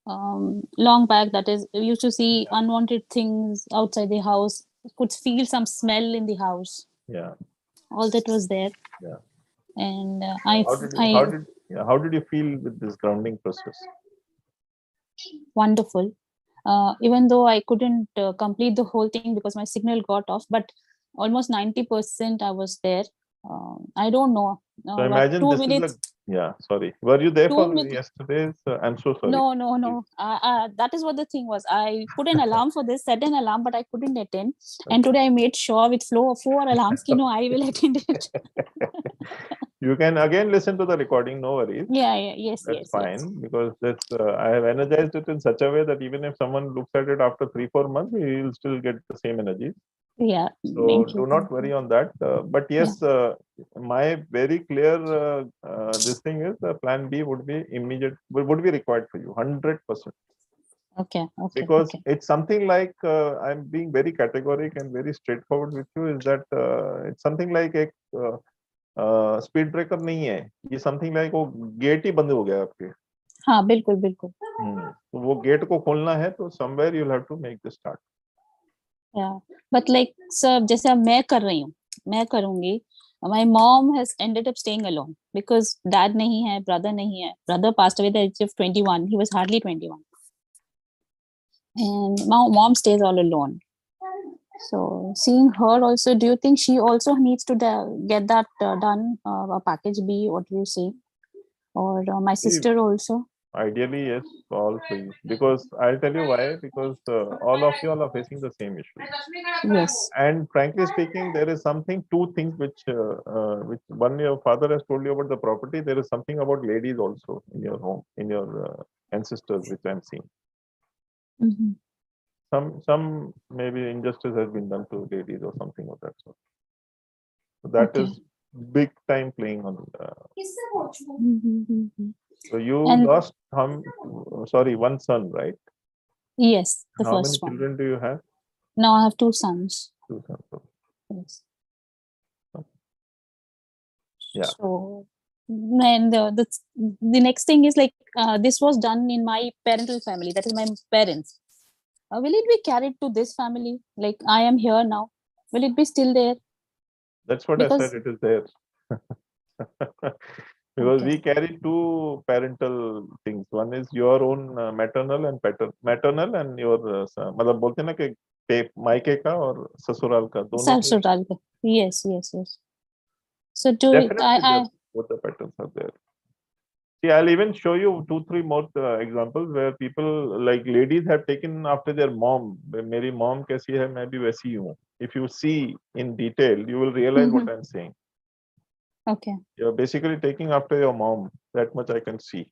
long back. That is, we used to see unwanted things outside the house. Could feel some smell in the house. Yeah. All that was there. Yeah. And How did you feel with this grounding process? Wonderful. Even though I couldn't complete the whole thing because my signal got off, but almost 90% I was there. I don't know. So imagine But 2 this minutes. is Sorry. Were you there 2 for minutes. yesterday's? I'm so sorry. No. That is what the thing was. I put an alarm for this, set an alarm, but I couldn't attend. And today I made sure with flow of 4 alarms, I will attend it. You can again listen to the recording, no worries. Yeah, yes, That's yes, fine, yes. because that's I have energized it in such a way that even if someone looks at it after 3-4 months, he will still get the same energy. Yeah. So Thank you. do not worry on that. But yes, my very clear this thing is plan B would be immediate, would be required for you 100%. Okay. Because it's something like I'm being very categoric and very straightforward with you. Is that it's something like a speed breaker नहीं है, ये something like वो gate ही बंद हो गया आपके. हाँ, बिल्कुल. तो वो गेट को खोलना है, तो somewhere you'll have to make the start. Yeah, but like sir, जैसे अब मैं कर रही हूँ, मैं करूंगी, My mom has ended up staying alone because dad nahi hai, brother nahi hai. Brother passed away at the age of 21. He was hardly 21. And my mom stays all alone. So seeing her also, do you think she also needs to get that done, a package B, what do you say? Or my sister also? Ideally, yes, all three. Because I'll tell you why. Because all of you all are facing the same issue. Yes. And frankly speaking, there is something, two things which one your father has told you about the property. There is something about ladies also in your home, in your ancestors, which I'm seeing. Mhm. Some maybe injustice has been done to ladies or something of that sort. So that Okay. is big time playing on. Mhm. So you And lost one son, right? yes, the How many first one. children do you have? Now I have two sons. Two sons. Yes. Yeah. So, and the next thing is like this was done in my parental family. That is my parents. Will it be carried to this family? Like I am here now. Will it be still there? That's what I said. Because It is there. Because okay. we carry two parental things. One is your own maternal and maternal and your मतलब बोलते हैं ना कि मायके का और ससुराल का दोनों के Sasural. Yes, yes, yes. So do definitely I both the patterns are there. See, I'll even show you 2-3 more examples where people like ladies have taken after their mom. मेरी mom कैसी है मैं भी वैसी हूँ. If you see in detail, you will realize what I'm saying. okay. You're basically taking after your mom. That much I can see.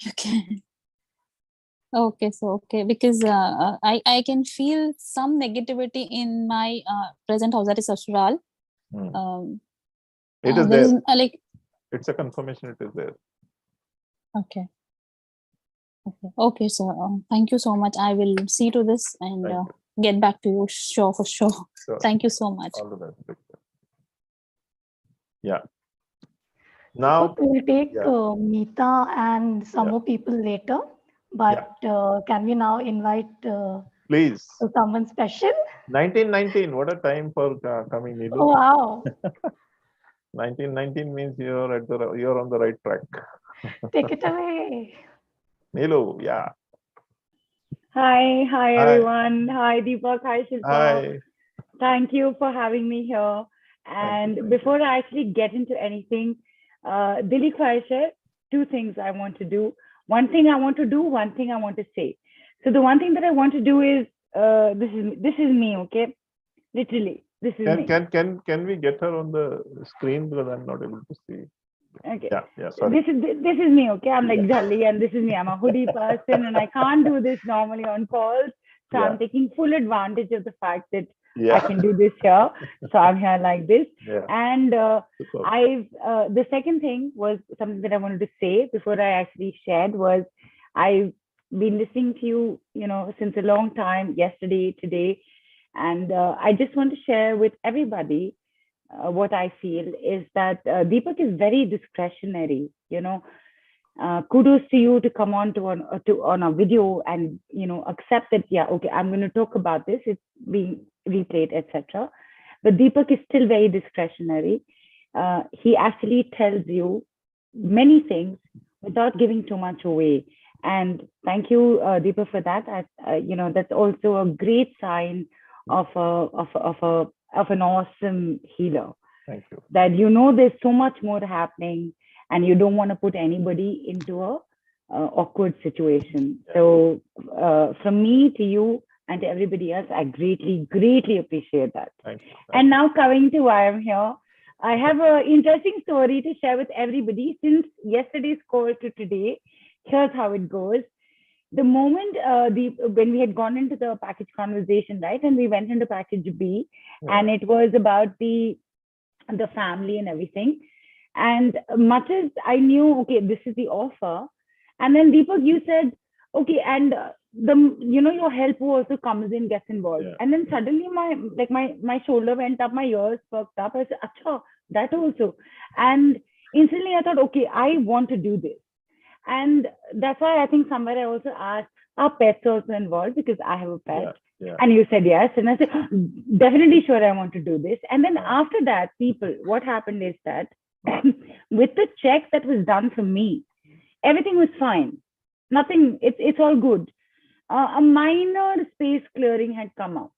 Okay. Okay, so okay, because I can feel some negativity in my present house, that is Sasural. Hmm. It is There there. is like It's a confirmation. It is there. okay. Okay, so thank you so much. I will see to this and Thank get back to you sure for sure. Sure. Thank you so much. All the best. Yeah. Now, We'll take yeah. Meeta and some Yeah. more people later, but can we now invite Please. someone special? 1919. What a time for coming, Nilu. Oh, wow. 1919 means you're on the right track. Take it away. Nilu, yeah. Hi everyone. Hi Deepak. Hi Shilpa. Hi. Thank you for having me here. And Thank before I actually get into anything, Dili Khwahish, two things I want to do. One thing I want to do, one thing I want to say. So the one thing that I want to do is this is me, okay? Literally, this is me. Can we get her on the screen because I'm not able to see. Okay. Yeah. Sorry. This is me, okay? I'm like Jolly, and this is me. I'm a hoodie person, and I can't do this normally on calls. So I'm taking full advantage of the fact that I can do this here. So I'm here like this. Yeah. And the second thing was something that I wanted to say before I actually shared was I've been listening to you, since a long time, yesterday, today. And I just want to share with everybody what I feel is that Deepak is very discretionary. Kudos to you to come on on a video and accept that. Yeah, okay, I'm going to talk about this. It's being replayed, etc. But Deepak is still very discretionary. He actually tells you many things without giving too much away. And thank you, Deepak, for that. That's also a great sign of an awesome healer. Thank you. That there's so much more happening, and you don't want to put anybody into a awkward situation. Yeah. So from me to you and to everybody else, I greatly appreciate that. Thank you. And now coming to why I'm here, I have an interesting story to share with everybody. Since yesterday's call to today, here's how it goes. The moment when we had gone into the package conversation, right, and we went into package B, and it was about the family and everything. And much as I knew, okay, this is the offer, and then Deepak, you said, okay, and your help also comes in, gets involved, and then suddenly my shoulder went up, my ears perked up. I said, "Acha, that also," and instantly I thought, okay, I want to do this. And that's why I think somewhere I also asked, are pets also involved? Because I have a pet. Yeah. And you said yes. And I said, definitely sure, I want to do this. And then after that, people, what happened is that with the check that was done for me, everything was fine. Nothing, it's all good. A minor space clearing had come up.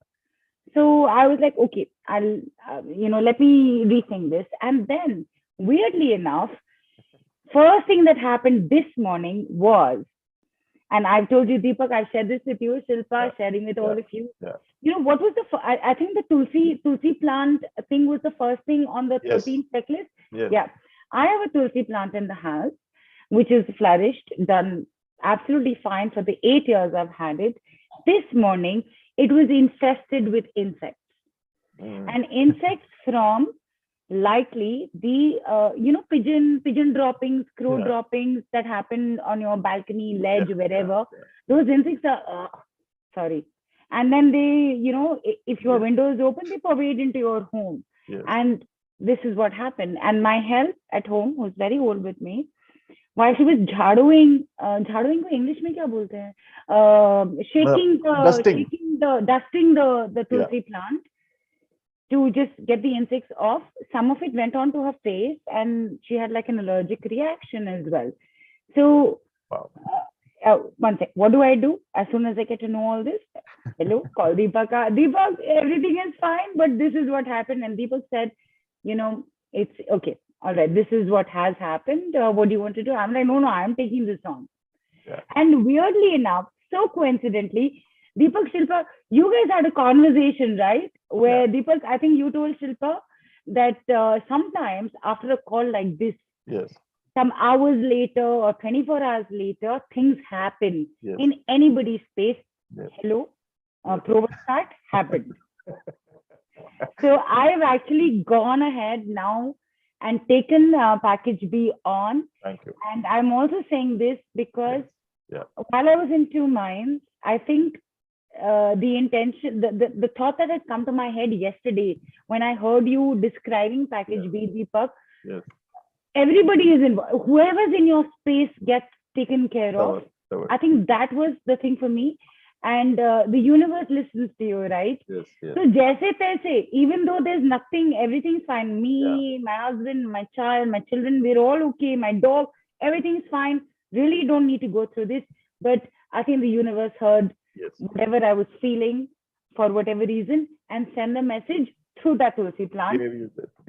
So I was like, okay, I'll, let me rethink this. And then, weirdly enough, first thing that happened this morning was, and I've told you, Deepak, I've shared this with you, Shilpa, sharing with all of you. Yeah. You know, what was I think the Tulsi plant thing was the first thing on the Yes. 13 checklist. Yes. Yeah. I have a Tulsi plant in the house, which is flourished, done absolutely fine for the 8 years I've had it. This morning, it was infested with insects. And insects from likely the pigeon droppings, crow droppings that happen on your balcony, ledge, wherever. Those insects are sorry. And then they, if your window is open, they pervade into your home. And this is what happened. And my help at home, who's very old with me, while she was झाड़ूing को English में क्या बोलते हैं, dusting the tulsi plant to just get the insects off. Some of it went onto her face, and she had like an allergic reaction as well. So, one sec. What do I do as soon as I get to know all this? Hello, call Deepakk. Deepakk, everything is fine, but this is what happened. And Deepakk said, it's okay. All right, this is what has happened. What do you want to do? I'm like, no, I'm taking this on. And weirdly enough, so coincidentally, Deepakk, Shilpa, you guys had a conversation, right? Where Deepakk, I think you told Shilpa that sometimes after a call like this, some hours later or 24 hours later, things happen in anybody's space. Hello, Provostat happened. So I've actually gone ahead now and taken package B on. Thank you. And I'm also saying this because while I was in two minds, I think the intention, the thought that had come to my head yesterday when I heard you describing package B, Deepakk, everybody is involved. Whoever's in your space gets taken care of. I think that was the thing for me. And the universe listens to you, right? So jaise taise, even though there's nothing, everything's fine. Me, my husband, my child, my children, we're all okay. My dog, everything's fine. Really don't need to go through this. But I think the universe heard whatever I was feeling for whatever reason and send a message through that Tulsi plant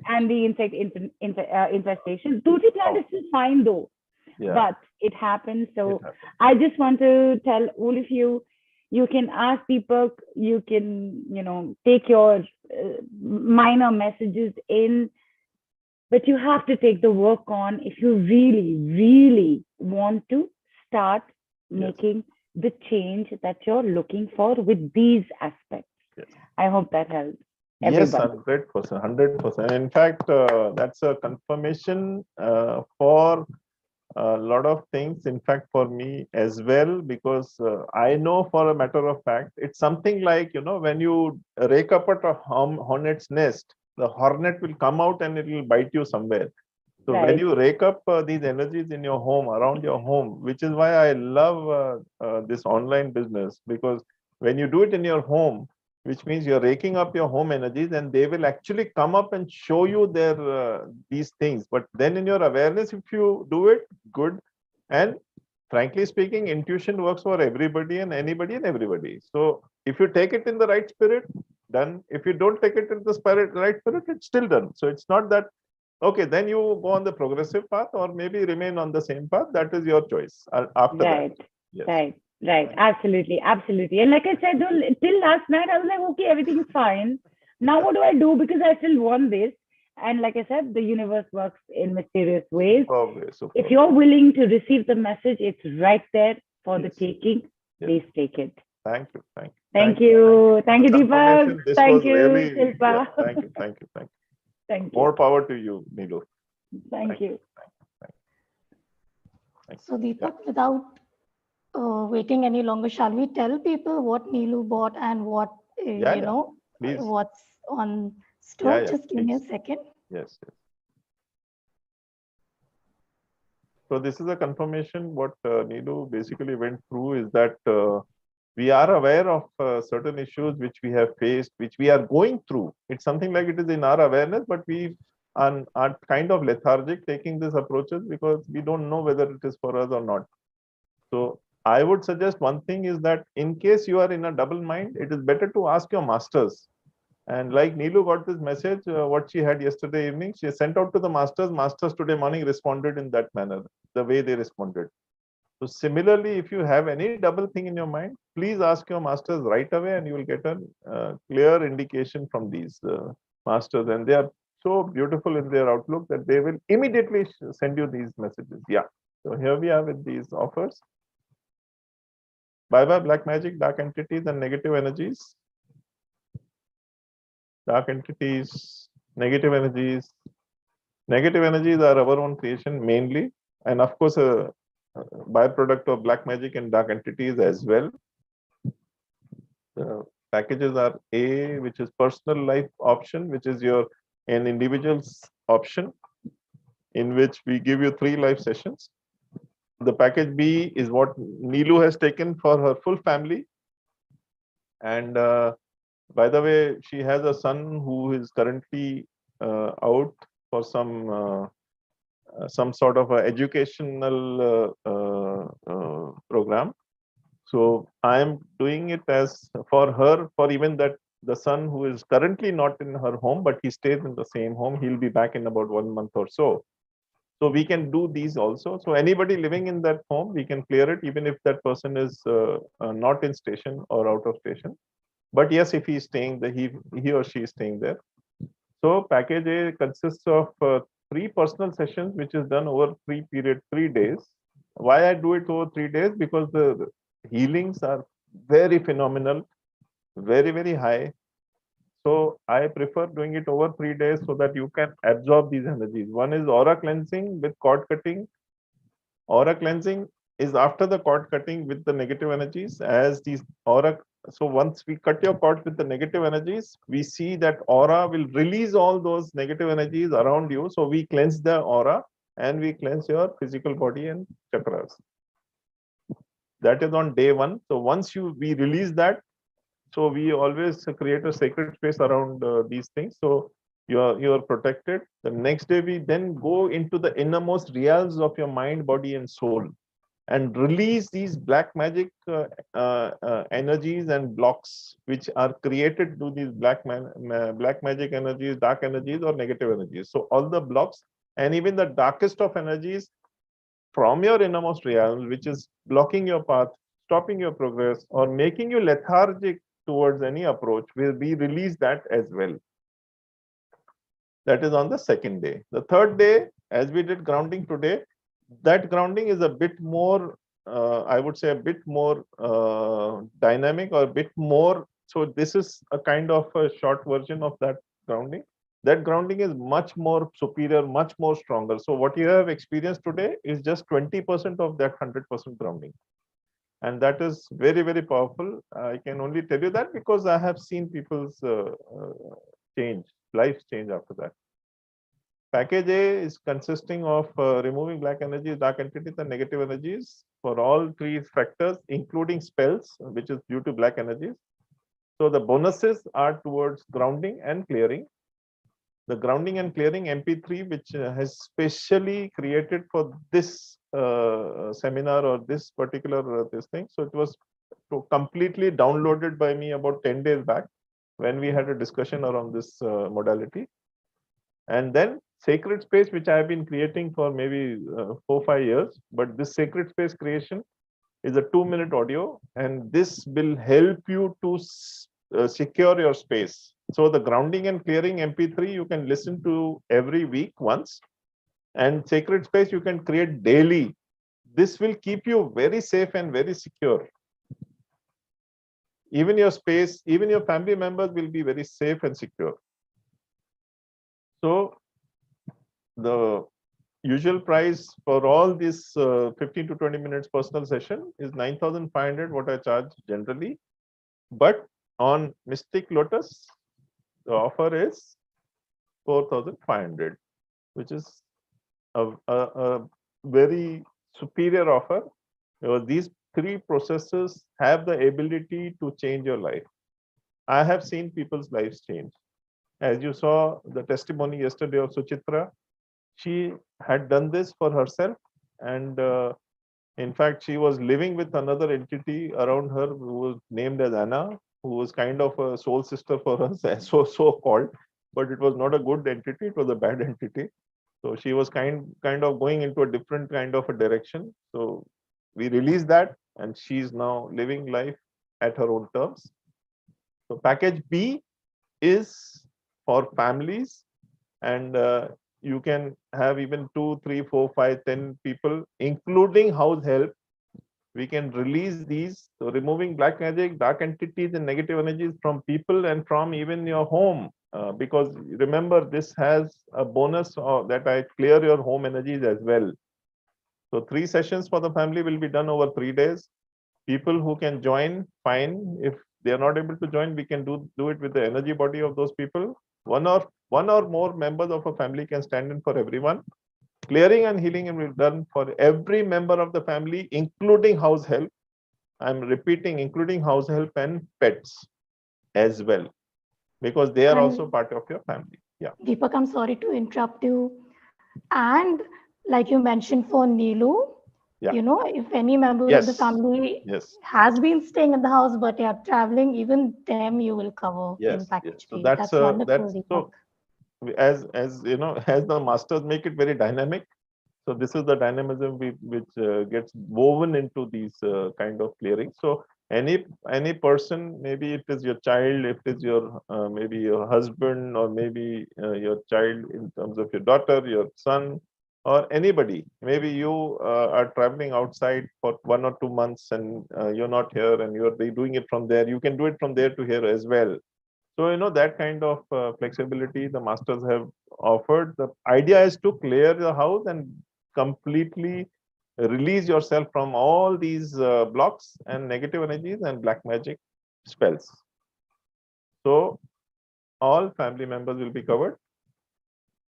and the insect infestation. Tulsi plant is still fine though, but it happened. So I just want to tell all of you, you can ask Deepakk, you can, take your minor messages in, but you have to take the work on if you really, really want to start making the change that you're looking for with these aspects. I hope that helps. Yes, 100%, 100%. In fact, that's a confirmation for a lot of things. In fact, for me as well, because I know for a matter of fact, it's something like, when you rake up at a hornet's nest, the hornet will come out and it will bite you somewhere. So when you rake up these energies in your home, around your home, which is why I love this online business, because when you do it in your home, which means you're raking up your home energies and they will actually come up and show you these things. But then in your awareness, if you do it, good. And frankly speaking, intuition works for everybody and anybody and everybody. So if you take it in the right spirit, done. If you don't take it in the right spirit, it's still done. So it's not that, okay, then you go on the progressive path or maybe remain on the same path. That is your choice after that. Yes. Right. Absolutely. And like I said, till last night, I was like, okay, everything is fine. Now what do I do? Because I still want this. And like I said, the universe works in mysterious ways. If you're willing to receive the message, it's right there for the taking. Please take it. Thank you. Thank you, Deepakk. Thank you, Shilpa. Thank you. More power to you, Neelu. Thank you. So Deepakk, without waiting any longer, shall we tell people what Neelu bought and what what's on store? Just give me a second. Yes. So this is a confirmation. What Neelu basically went through is that we are aware of certain issues which we have faced, which we are going through. It's something like it is in our awareness, but we are kind of lethargic taking these approaches because we don't know whether it is for us or not. So I would suggest one thing is that in case you are in a double mind, it is better to ask your masters. And like Neelu got this message, what she had yesterday evening, she sent out to the masters. Masters today morning responded in that manner, the way they responded. So similarly, if you have any double thing in your mind, please ask your masters right away and you will get a clear indication from these masters. And they are so beautiful in their outlook that they will immediately send you these messages. Yeah. So here we are with these offers. Bye-bye black magic, dark entities and negative energies. Dark entities, negative energies. Negative energies are our own creation mainly. And of course, a byproduct of black magic and dark entities as well. The packages are A, which is personal life option, which is an individual's option, in which we give you 3 live sessions. The package B is what Neelu has taken for her full family. And by the way, she has a son who is currently out for some sort of a educational program. So I am doing it as for her, for even that the son who is currently not in her home, but he stays in the same home. He'll be back in about 1 month or so. So we can do these also. So anybody living in that home, we can clear it, even if that person is not in station or out of station. But yes, if he is staying there, he or she is staying there. So package A consists of 3 personal sessions, which is done over 3 days. Why I do it over 3 days? Because the healings are very phenomenal, very, very high. So I prefer doing it over 3 days so that you can absorb these energies. One is aura cleansing with cord cutting. Aura cleansing is after the cord cutting with the negative energies, as these aura. So once we cut your cord with the negative energies, we see that aura will release all those negative energies around you. So we cleanse the aura and we cleanse your physical body and chakras. That is on day 1. So once we release that, so we always create a sacred space around these things. So you are protected. The next day we then go into the innermost realms of your mind, body, and soul, and release these black magic energies and blocks which are created to these black magic energies, dark energies, or negative energies. So all the blocks and even the darkest of energies from your innermost realm, which is blocking your path, stopping your progress, or making you lethargic towards any approach, will be released that as well. That is on the second day. The third day, as we did grounding today, that grounding is a bit more, I would say a bit more dynamic or a bit more. So this is a kind of a short version of that grounding. That grounding is much more superior, much more stronger. So what you have experienced today is just 20% of that 100% grounding. And that is very, very powerful. I can only tell you that because I have seen people's lives change after that. Package A is consisting of removing black energies, dark entities, and negative energies for all 3 factors, including spells, which is due to black energies. So the bonuses are towards grounding and clearing. The grounding and clearing MP3, which has specially created for this seminar or this particular this thing. So it was completely downloaded by me about 10 days back when we had a discussion around this modality. And then sacred space, which I have been creating for maybe 4-5 years. But this sacred space creation is a 2-minute audio, and this will help you to secure your space. So the grounding and clearing MP3 you can listen to every week once, and sacred space you can create daily. This will keep you very safe and very secure. Even your space, even your family members will be very safe and secure. So the usual price for all this 15 to 20 minutes personal session is 9,500, what I charge generally. But on Mystic Lotus, the offer is 4,500, which is a very superior offer. These three processes have the ability to change your life. I have seen people's lives change. As you saw the testimony yesterday of Suchitra, she had done this for herself, and in fact, she was living with another entity around her who was named as Anna, who was kind of a soul sister for her, so called, but it was not a good entity; it was a bad entity. So she was kind of going into a different kind of a direction. So we released that, and she's now living life at her own terms. So package B is for families, and you can have even 2, 3, 4, 5, 10 people, including house help. We can release these. So removing black magic, dark entities, and negative energies from people and from even your home. Because remember, this has a bonus that I clear your home energies as well. So 3 sessions for the family will be done over 3 days. People who can join, fine. If they are not able to join, we can do it with the energy body of those people. One or more members of a family can stand in for everyone. Clearing and healing will be done for every member of the family, including house help. I'm repeating, including house help and pets as well, because they are also part of your family. Yeah. Deepak, I'm sorry to interrupt you. And like you mentioned for Neelu, Yeah. you know, if any member of the family has been staying in the house but they are traveling, even them you will cover in package B. So that's wonderful, Deepak. So as you know, as the masters make it very dynamic. So this is the dynamism which gets woven into these kind of clearings. So any person, maybe it is your child, if it is your maybe your husband, or maybe your child in terms of your daughter, your son, or anybody. Maybe you are traveling outside for 1 or 2 months, and you're not here, and you're doing it from there. You can do it from there to here as well. So, you know, that kind of flexibility the masters have offered. The idea is to clear the house and completely release yourself from all these blocks and negative energies and black magic spells. So all family members will be covered.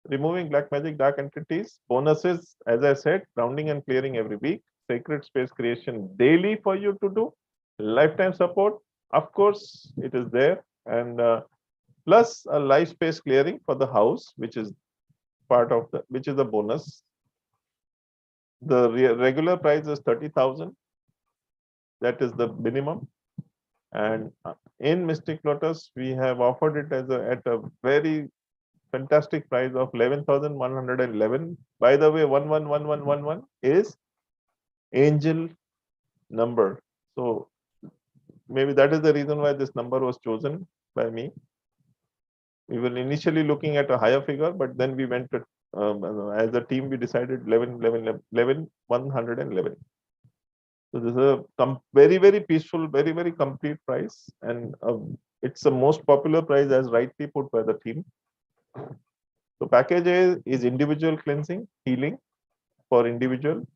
Removing black magic, dark entities. Bonuses, as I said, grounding and clearing every week. Sacred space creation daily for you to do. Lifetime support, of course, it is there. And plus a life space clearing for the house, which is part of which is a bonus. The regular price is 30,000. That is the minimum. And in Mystic Lotus, we have offered it as at a very fantastic price of 11,111. By the way, 111111 is angel number. So maybe that is the reason why this number was chosen by me. We were initially looking at a higher figure, but then we went to, as a team, we decided 111. So this is a very, very peaceful, very, very complete price. And it's the most popular price, as rightly put by the team. So package A is individual cleansing, healing for individual,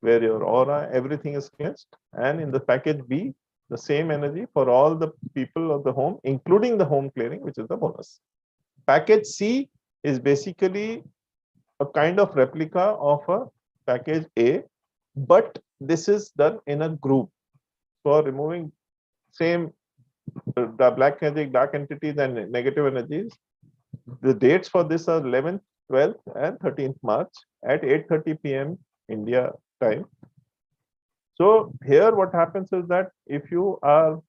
where your aura, everything is cleansed. And in the package B, the same energy for all the people of the home, including the home clearing, which is the bonus. Package C is basically a kind of replica of a package A, but this is done in a group. For removing same the black magic, dark entities, and negative energies. The dates for this are 11th, 12th, and 13th March at 8:30 p.m. India time. So here what happens is that if you are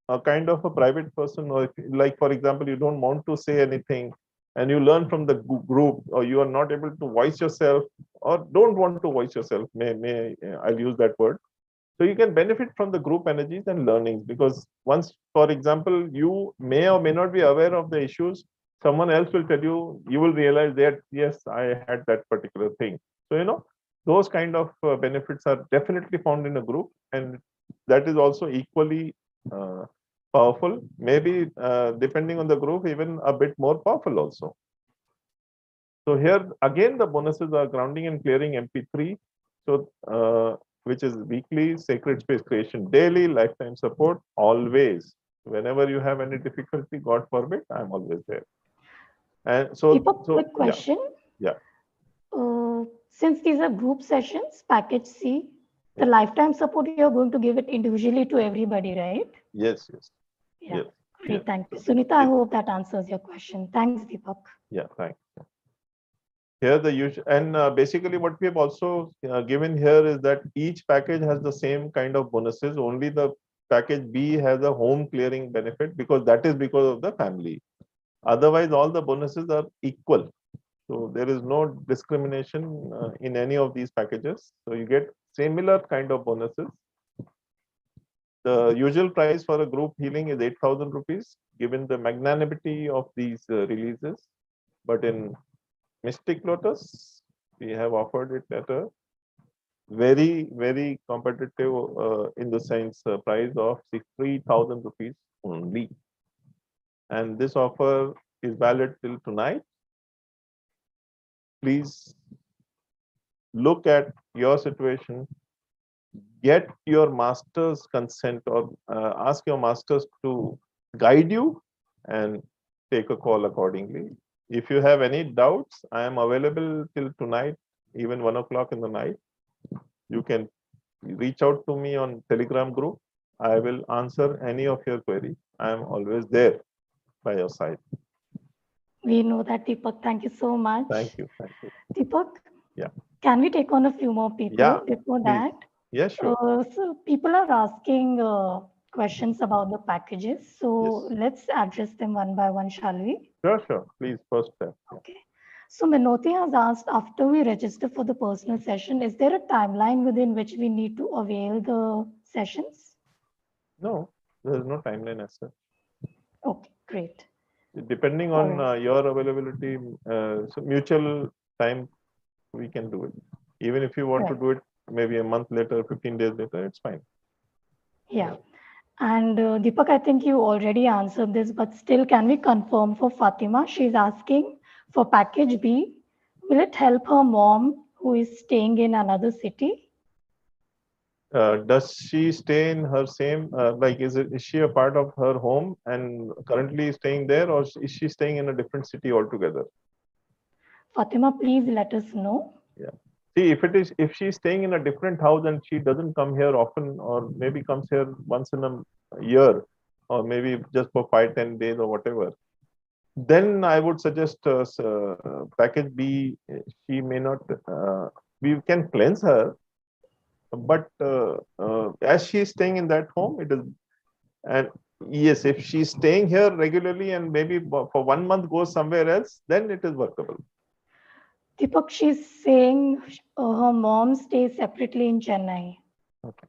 a kind of a private person, or if, like for example, you don't want to say anything and you learn from the group, or you are not able to voice yourself, or don't want to voice yourself, I'll use that word. So you can benefit from the group energies and learnings, because once, for example, you may or may not be aware of the issues, someone else will tell you, you will realize that, yes, I had that particular thing. So, you know, those kind of benefits are definitely found in a group, and that is also equally powerful, maybe depending on the group, even a bit more powerful also. So here again, the bonuses are grounding and clearing MP3. So which is weekly, sacred space creation daily, lifetime support always. Whenever you have any difficulty, God forbid, I'm always there. And so, quick question. Yeah. Since these are group sessions, package C, The lifetime support, you're going to give it individually to everybody, right? Yes, yes. Yeah. Yes. Great. Yes. Thank you. Sunita, I hope that answers your question. Thanks, Deepak. Yeah, thanks. Here the usual, and basically what we have also given here is that each package has the same kind of bonuses. Only the package B has a home clearing benefit because that is because of the family. Otherwise, all the bonuses are equal. So there is no discrimination in any of these packages. So you get similar kind of bonuses. The usual price for a group healing is 8,000 rupees, given the magnanimity of these releases. But in Mystic Lotus, we have offered it at a very, very competitive in the sense price of 3,000 rupees only. And this offer is valid till tonight. Please look at your situation, get your master's consent or ask your masters to guide you and take a call accordingly. If you have any doubts, I am available till tonight, even 1 o'clock in the night. You can reach out to me on Telegram group. I will answer any of your queries. I am always there by your side. We know that, Deepak. Thank you so much. Thank you. Thank you. Deepak, Yeah. can we take on a few more people before please. that? Yes, sure. So people are asking questions about the packages. So let's address them one by one, shall we? Sure, sure. Please, first step. Okay. So Minoti has asked, after we register for the personal session, is there a timeline within which we need to avail the sessions? No, there is no timeline as such. Okay, great. Depending on your availability, so mutual time, we can do it. Even if you want to do it maybe a month later, 15 days later, it's fine. Yeah. And Deepak, I think you already answered this, but still, can we confirm for Fatima? She's asking for package B, will it help her mom who is staying in another city? Does she stay in her same, is she a part of her home and currently staying there, or is she staying in a different city altogether? Fatima, please let us know. Yeah. See, if she's staying in a different house and she doesn't come here often, or maybe comes here once in a year, or maybe just for 5-10 days or whatever, then I would suggest package B. She may not, we can cleanse her, but as she is staying in that home, it is, and yes, if she's staying here regularly and maybe for 1 month goes somewhere else, then it is workable. Deepak, she's saying her mom stays separately in Chennai. Okay.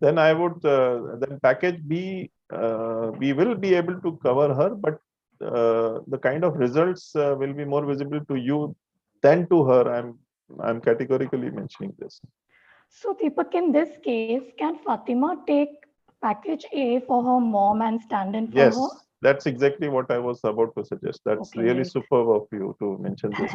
Then I would, then package B, we will be able to cover her, but the kind of results will be more visible to you than to her. I'm categorically mentioning this. So Deepak, in this case, can Fatima take package A for her mom and stand in for her? Yes, that's exactly what I was about to suggest. That's really superb of you to mention this.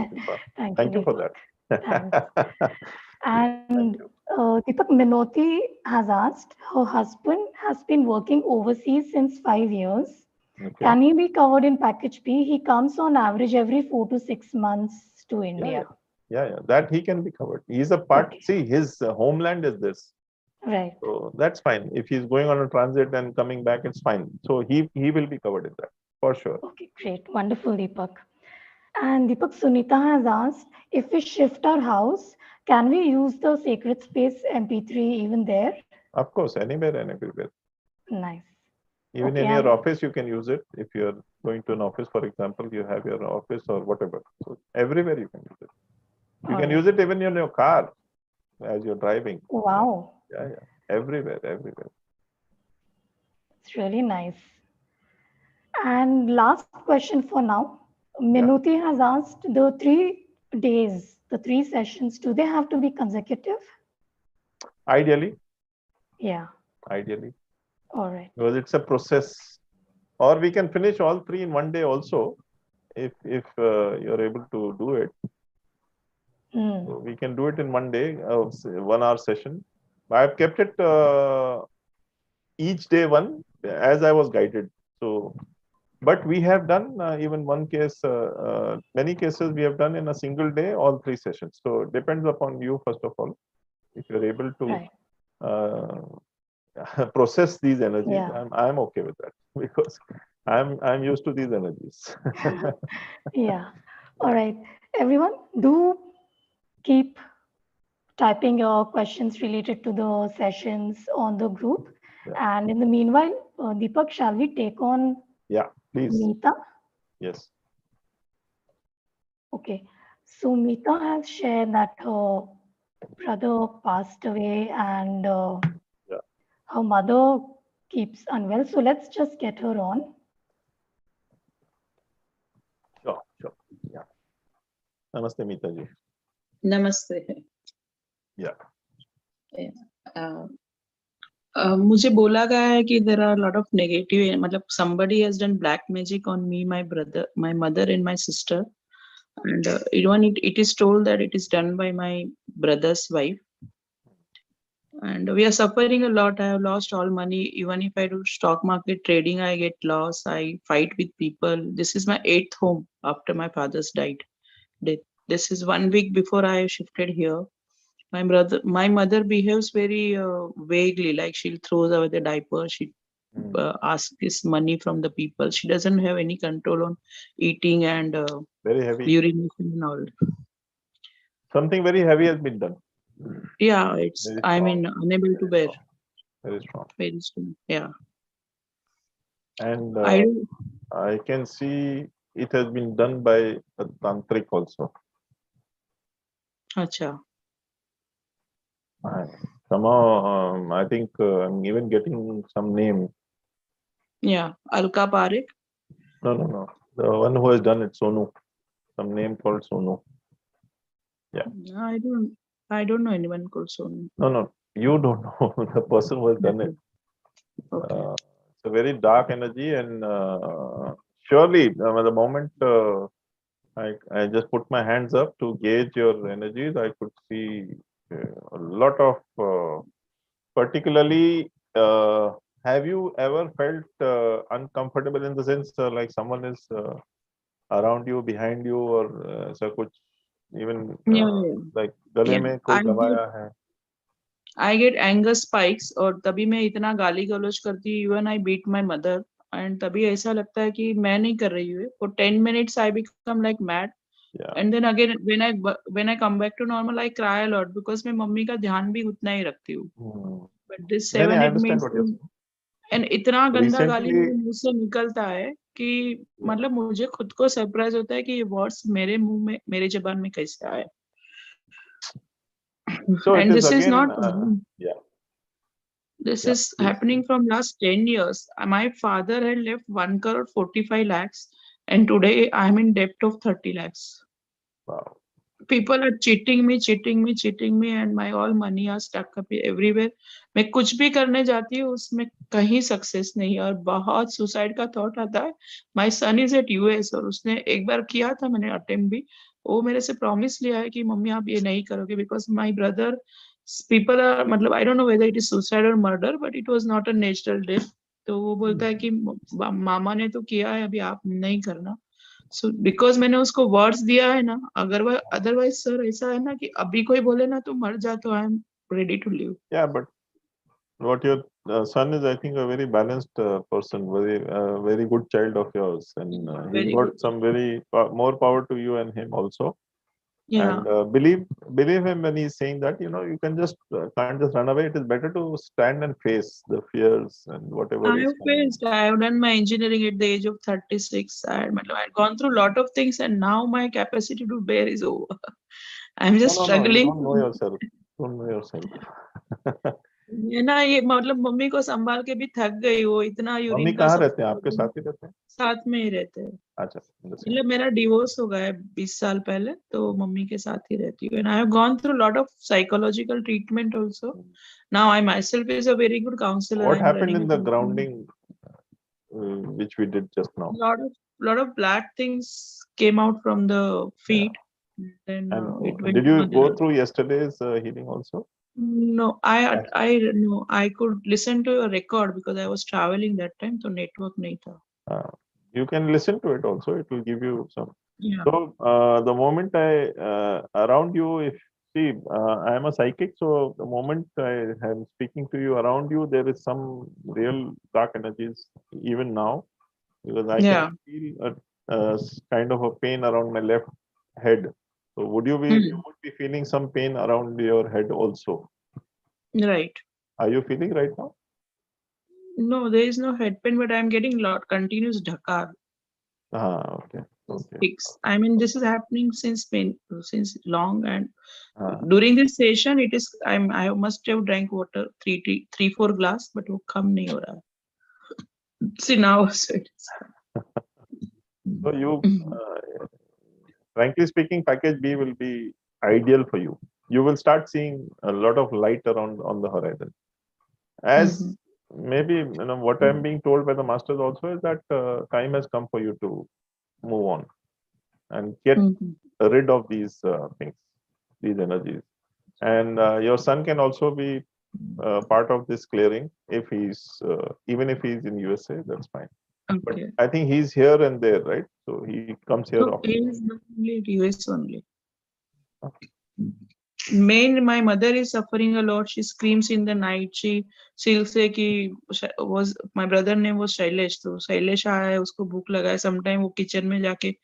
Thank you for that. Thanks. And Deepak, Minoti has asked, her husband has been working overseas since 5 years. Okay. Can he be covered in package B? He comes on average every 4 to 6 months to India. Yeah, that he can be covered. He's a part, see, his homeland is this. Right. So that's fine. If he's going on a transit and coming back, it's fine. So he will be covered in that, for sure. Okay, great. Wonderful, Deepak. And Deepak, Sunita has asked, if we shift our house, can we use the Sacred Space MP3 even there? Of course, anywhere and everywhere. Nice. Even in your office, you can use it. If you're going to an office, for example, you have your office or whatever. So everywhere you can use it. You can use it even in your car as you're driving. Wow. Yeah. Everywhere. It's really nice. And last question for now. Minuti has asked, the 3 days, the 3 sessions, do they have to be consecutive? Ideally. Yeah. Ideally. All right. Because it's a process. Or we can finish all 3 in 1 day also, if you're able to do it. So we can do it in 1 day, 1 hour session. I've kept it each day one as I was guided. So, but we have done even one case, many cases we have done in a single day, all 3 sessions. So it depends upon you, first of all, if you're able to process these energies, Yeah. I'm okay with that because I'm used to these energies. Yeah. All right. Everyone, do keep typing your questions related to the sessions on the group. Yeah. And in the meanwhile, Deepak, shall we take on Yeah, please. Meeta? Yes. Okay. So Meeta has shared that her brother passed away and Yeah. her mother keeps unwell. So let's just get her on. Sure. Yeah. Namaste, Meeta ji. नमस्ते. Yeah. मुझे बोला गया है कि there are a lot of negative, मतलब somebody has done black magic on me, my brother, my mother and my sister, and it is told that it is done by my brother's wife, and we are suffering a lot. I have lost all money. Even if I do stock market trading, I get lost. I fight with people. This is my 8th home after my father's died. This is 1 week before I shifted here. My mother behaves very vaguely, like she'll throw away the diaper. She asks this money from the people. She doesn't have any control on eating and Very heavy. urination and all. Something very heavy has been done. Yeah, it's, Very I mean, strong. unable to bear. Very strong. Very strong. Yeah. And I I can see it has been done by a tantric also. Acha. Somehow, I think I'm even getting some name. Yeah. Alka Parekh. No. The one who has done it, Sonu. Some name called Sonu. Yeah. I don't know anyone called Sonu. No. You don't know the person who has done it. Okay. It's a very dark energy, and surely the moment I just put my hands up to gauge your energies, I could see a lot of, particularly, have you ever felt uncomfortable in the sense like someone is around you, behind you, or ऐसा कुछ even Yeah. like गले में कोई दबाया है? I get anger spikes और तभी मैं इतना गाली गलौज करती हूँ. Even I beat my mother, and तभी ऐसा लगता है कि मैं नहीं कर रही हूँ. For 10 minutes I become like mad. Yeah. And then again when I come back to normal, I cry a lot because मैं मम्मी का ध्यान भी उतना ही रखती हूँ. But this नहीं, 7-8 I understand minutes what you're saying. and इतना गंदा गाली Recently- मेरे मुंह से निकलता है कि मतलब मुझे खुद को सरप्राइज होता है कि ये वर्ड्स मेरे मुंह में, मेरे जबान में कैसे आए. So And it is this is again, not yeah. This Yeah, is please. happening from last 10 years. My father had left 1 crore 45 lakhs, and today I'm in debt of 30 lakhs. Wow. People are cheating me, and my all money are stuck up everywhere. मैं कुछ भी करने जाती हूँ उसमें कहीं success नहीं, और बहुत सुसाइड का थॉट आता है. My son is at US, और उसने एक बार किया था, मैंने अटेम्प्ट भी. वो मेरे से प्रॉमिस लिया है कि मम्मी आप ये नहीं करोगे, because my brother, people are, मतलब I don't know whether it is suicide or murder, but it was not a natural death. तो वो बोलता है कि मामा ने तो किया है, अभी आप नहीं करना. So because मैंने उसको words दिया है ना, अगर वह otherwise सर ऐसा है ना कि अभी कोई बोले ना तू मर जा, तो I am ready to live. Yeah, but what your son is, I think, a very balanced person, very good child of yours, and he's Very got good. some very more power to you and him also. Yeah. And believe him when he's saying that, you can just can't just run away. It is better to stand and face the fears and whatever I is have coming. faced. I have done my engineering at the age of 36. I had gone through a lot of things, and now my capacity to bear is over. I'm just No, you struggling. don't know yourself. Don't know yourself. है ना, ये मतलब mummy को संभाल के भी थक गई. वो इतना मम्मी यूरिन का कहाँ सब रहते हैं? आपके साथ ही रहते हैं? साथ में ही रहते हैं. अच्छा, मतलब मेरा डिवोर्स हो गया है 20 साल पहले, तो मम्मी के साथ ही रहती हूँ. And I have gone through a lot of psychological treatment also. Now I myself is a very good counselor. What I'm happened running in the grounding, which we did just now? lot of black things came out from the feet. Then And it went did you to go the- through yesterday's healing also? No, I could listen to a record because I was traveling that time, so network nahi tha. You can listen to it also. It will give you some. Yeah. So the moment I around you, if See, I am a psychic, so the moment I am speaking to you, around you, there is some real dark energies even now, because I Yeah. can feel kind of a pain around my left head. So you would be feeling some pain around your head also. Right. Are you feeling right now? No, there is no head pain, but I'm getting lot continuous dhakar. Okay. Okay. Fix. I mean, this is happening since long, and Ah, during this session, it is. I must have drank water 4 glass, but वो कम नहीं हो रहा. See now also it is. so frankly speaking, package B will be ideal for you. You will start seeing a lot of light around on the horizon. As maybe what I'm being told by the masters also is that time has come for you to move on and get rid of these things, these energies. And your son can also be part of this clearing if he's even if he's in USA, that's fine. But Okay. I think he's here and there, right? So he comes here So often. he is not only at US only. My mother is suffering a lot. She screams in the night. She'll say कि was my brother name was Shailesh. तो शैलेश आया है उसको भूख लगा है. Sometime वो kitchen में जाके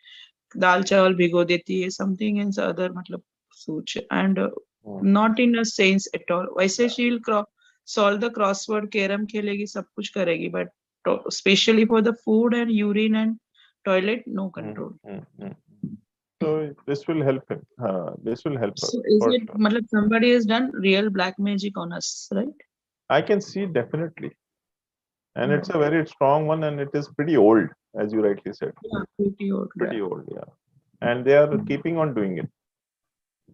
दाल चावल भिगो देती है. Something and other मतलब सोच and not in a sense at all. वैसे she'll solve the crossword, carrom खेलेगी, सब कुछ करेगी. But especially for the food and urine and toilet, no control. So this will help him. This will help her. So is for it sure. मतलब somebody has done real black magic on us, right? I can see definitely. And it's a very strong one, and it is pretty old, as you rightly said. Yeah, pretty old. Pretty old, yeah. And they are keeping on doing it.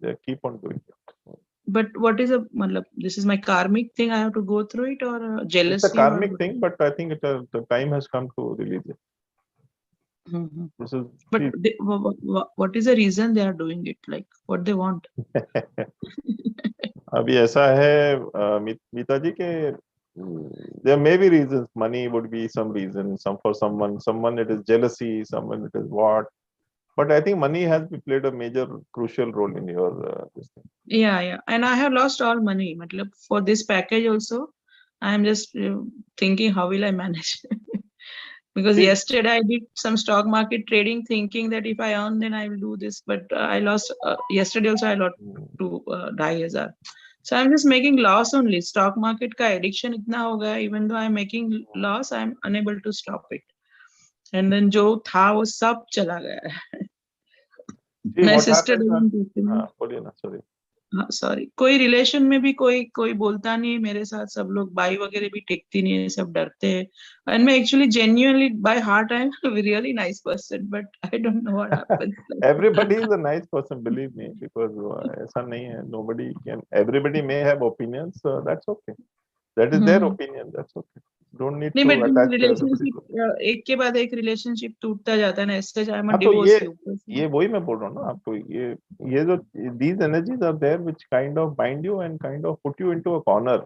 They keep on doing it. But what is मतलब, this is my karmic thing, I have to go through it, or jealousy? It's a karmic thing, but I think the time has come to release it. This is But what is the reason they are doing it? Like what they want? अभी ऐसा है मीता जी के there may be reasons. Money would be some reason. For someone it is jealousy. Someone it is what. But I think money has played a major crucial role in your this thing. Yeah. And I have lost all money. मतलब for this package also, I am just thinking how will I manage? Because yesterday I did some stock market trading, thinking that if I earn, then I will do this. But I lost yesterday also. I lost to 2,500. So I'm just making loss only. Stock market का addiction इतना हो गया. Even though I'm making loss, I'm unable to stop it. And then जो था वो सब चला गया. My sister doesn't talk to me. बोलिए ना, sorry. हाँ सॉरी. कोई रिलेशन में भी कोई बोलता नहीं है मेरे साथ. सब लोग बाई वगैरह भी टेकती नहीं है. सब डरते हैं. And मैं actually genuinely by heart I am a really nice person, but I don't know what happens. Everybody is a nice person, believe me, because ऐसा नहीं है. Nobody can. Everybody may have opinions. So that's okay. That is their opinion. That's okay. Don't need नहीं, to but attach relationship एक के बाद एक relationship टूटता जाता है ना. ऐसे चाहे मैं तो डिवोर्स ये वही मैं बोल रहा हूँ ना आपको. ये जो these energies are there which kind of bind you and kind of put you into a corner.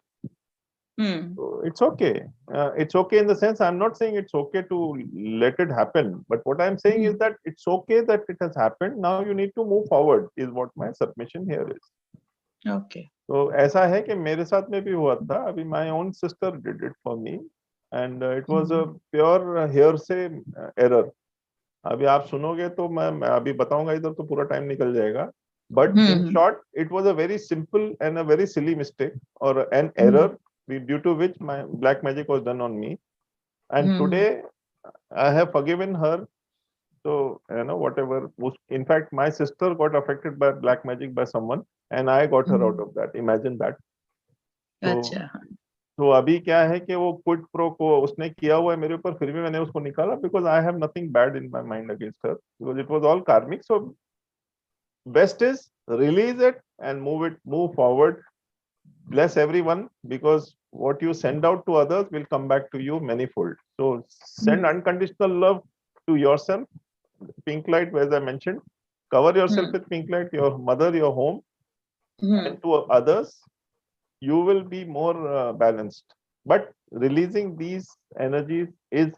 So it's okay. It's okay in the sense, I'm not saying it's okay to let it happen, but what I'm saying is that it's okay that it has happened. Now you need to move forward is what my submission here is. Okay. तो ऐसा है कि मेरे साथ में भी हुआ था. अभी my own sister did it for me, and it was a pure hearsay error. अभी आप सुनोगे तो मैं अभी बताऊंगा इधर तो पूरा टाइम निकल जाएगा. But in short, it was a very simple and a very silly mistake or an error due to which my black magic was done on me. And today I have forgiven her. So whatever. In fact, my sister got affected by black magic by someone, and I got her out of that. Imagine that. तो अभी क्या है कि वो quid pro को उसने किया हुआ है मेरे ऊपर, फिर भी मैंने उसको निकाला because I have nothing bad in my mind against her because it was all karmic. So best is release it and move forward. Bless everyone, because what you send out to others will come back to you manifold. So send unconditional love to yourself. Pink light, as I mentioned, cover yourself with pink light, your mother, your home, and to others. You will be more balanced. But releasing these energies is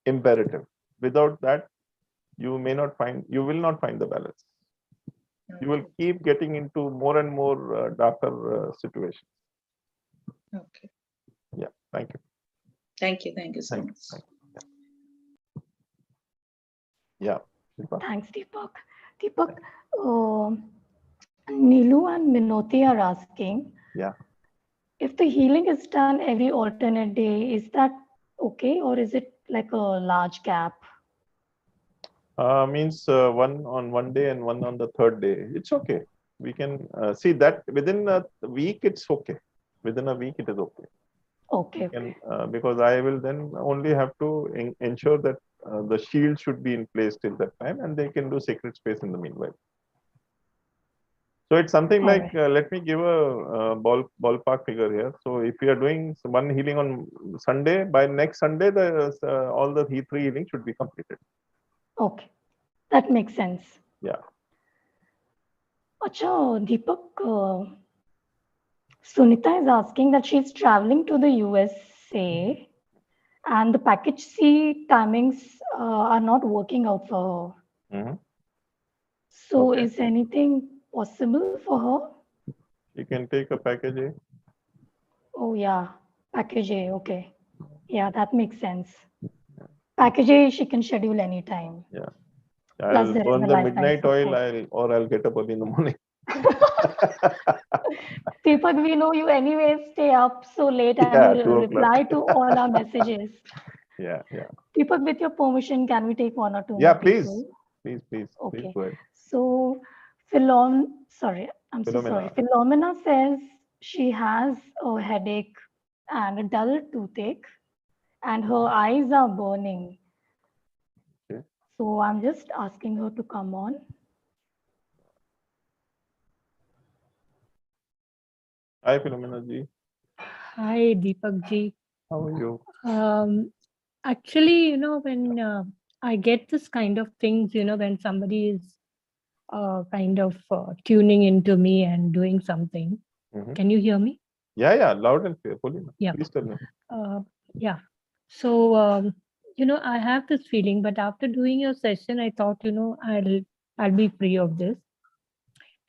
imperative. Without that, you will not find the balance. You will keep getting into more and more darker situations. Okay. Yeah, thank you. Thank you. Thank you so Thank much. you. Yeah. Deepak? Thanks, Deepak. Deepak, Nilu and Minoti are asking, Yeah. if the healing is done every alternate day, is that okay, or is it like a large gap? Means one on one day and one on the third day. It's okay. We can see that within a week, it's okay. Within a week, it is okay. Okay. Can, because I will then only have to ensure that the shield should be in place till that time, and they can do sacred space in the meanwhile. So it's something All like, let me give a ballpark figure here. So if you are doing one healing on Sunday, by next Sunday, all the three healings should be completed. Okay, that makes sense. Yeah. Acha, Deepak, Sunita is asking that she's traveling to the USA and the package C timings are not working out for her. Mm-hmm. So Okay. is anything possible for her? You can take a package A. Oh yeah, package A, okay. Yeah, that makes sense. Package A, she can schedule anytime. Yeah. Plus I'll there is burn a the lifetime midnight oil, support. I'll get up early in the morning. Deepak, we know you anyways stay up so late and Yeah, you 2 o'clock. reply to all our messages. Yeah. Deepak, with your permission, can we take one or two Yeah, more please. people? Please Okay. go ahead. So, I'm so sorry. Philomena. Philomena says she has a headache and a dull toothache, and her eyes are burning. Okay. So I'm just asking her to come on. Hi, Philomena ji. Hi, Deepak ji. How are you? Actually, when I get this kind of things, when somebody is kind of tuning into me and doing something. Mm-hmm. Can you hear me? Yeah, loud and clear. Yeah. Please tell me. Yeah. So, I have this feeling, but after doing your session, I thought, I'll be free of this.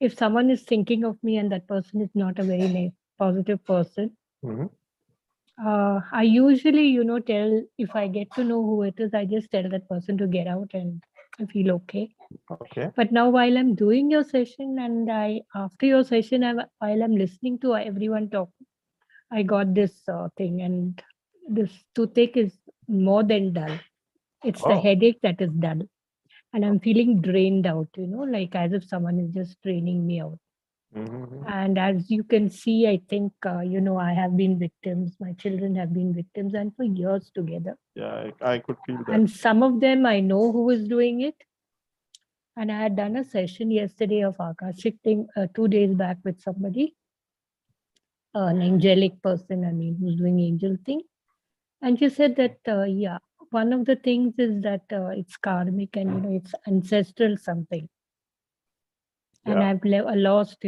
If someone is thinking of me and that person is not a very positive person, Mm-hmm. I usually, tell if I get to know who it is, I just tell that person to get out and I feel okay. Okay. But now while I'm doing your session and after your session, while I'm listening to everyone talk, I got this thing, and this toothache is more than dull. It's the headache that is dull. And I'm feeling drained out, like as if someone is just draining me out. Mm-hmm. And as you can see, I think, I have been victims. My children have been victims, and for years together. Yeah, I could feel that. And some of them, I know who is doing it. And I had done a session yesterday of Akashic thing 2 days back with somebody, an angelic person, who's doing angel thing. And she said that, one of the things is that it's karmic and, it's ancestral something. And I've lost,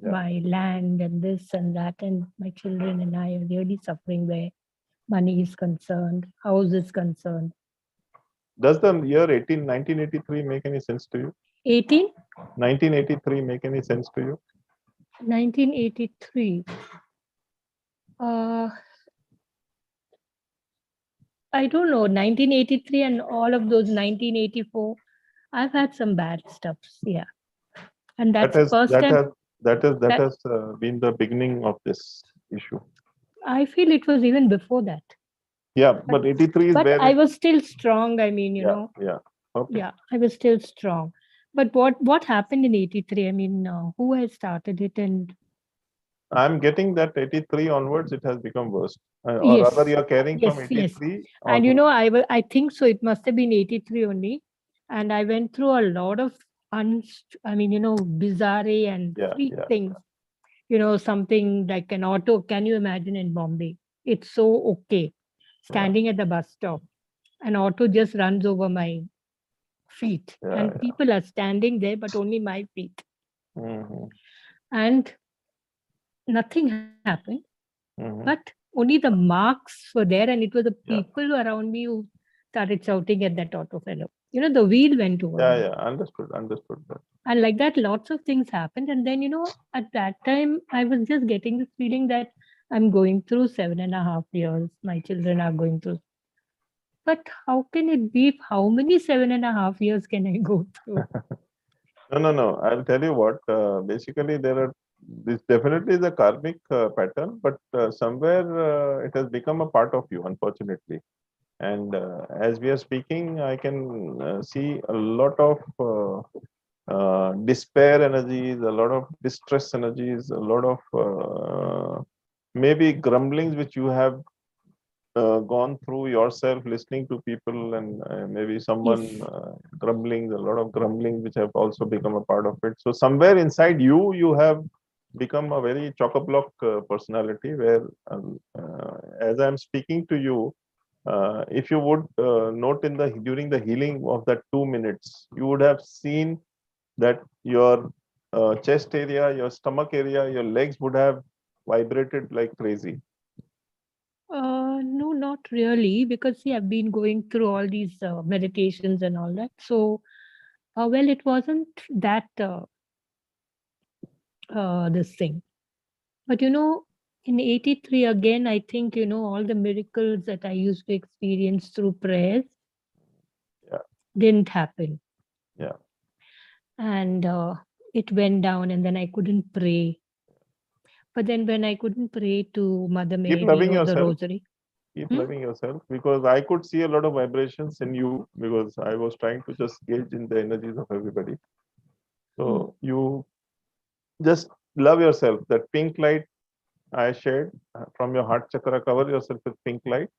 my land and this and that, and my children and I are really suffering where money is concerned, house is concerned. Does the year 1983 make any sense to you? 1983 make any sense to you? 1983. I don't know, 1983 and all of those 1984. I've had some bad stuff, yeah. And that's the first time. That has been the beginning of this issue. I feel it was even before that. Yeah, but 83 is but where I was still strong. Yeah. Okay. Yeah, I was still strong. But what happened in 83? Who has started it? And I'm getting that 83 onwards, it has become worse. Or Yes. rather, you're carrying from Yes. 83. And I think so. It must have been 83 only. And I went through a lot of bizarre and freak things. Something like an auto. Can you imagine in Bombay? It's so okay. Standing at the bus stop, an auto just runs over my feet, and people are standing there, but only my feet. Mm-hmm. And nothing happened. Mm-hmm. But only the marks were there, and it was the people around me who started shouting at that auto fellow. the wheel went over Yeah, me. yeah, understood that. And like that, lots of things happened. And then, at that time, I was just getting this feeling that I'm going through 7.5 years. My children are going through. But how can it be? How many 7.5 years can I go through? No. I'll tell you what. Basically, this definitely is a karmic pattern, but somewhere it has become a part of you, unfortunately. And as we are speaking, I can see a lot of despair energies, a lot of distress energies, a lot of maybe grumblings which you have gone through yourself, listening to people, and maybe someone Yes. grumbling, a lot of grumbling which have also become a part of it. So somewhere inside you, you have become a very chock-a-block personality where, as I'm speaking to you, if you would note during the healing of that 2 minutes, you would have seen that your chest area, your stomach area, your legs would have vibrated like crazy. No, not really, because see, I've been going through all these meditations and all that. So, well, it wasn't that this thing. But in 83 again, I think, all the miracles that I used to experience through prayers Yeah. didn't happen. Yeah. And it went down, and then I couldn't pray. But then when I couldn't pray to Mother Keep Mary loving or the yourself. Rosary, Keep loving yourself, because I could see a lot of vibrations in you, because I was trying to just gauge in the energies of everybody. So you just love yourself. That pink light I shared from your heart chakra, cover yourself with pink light,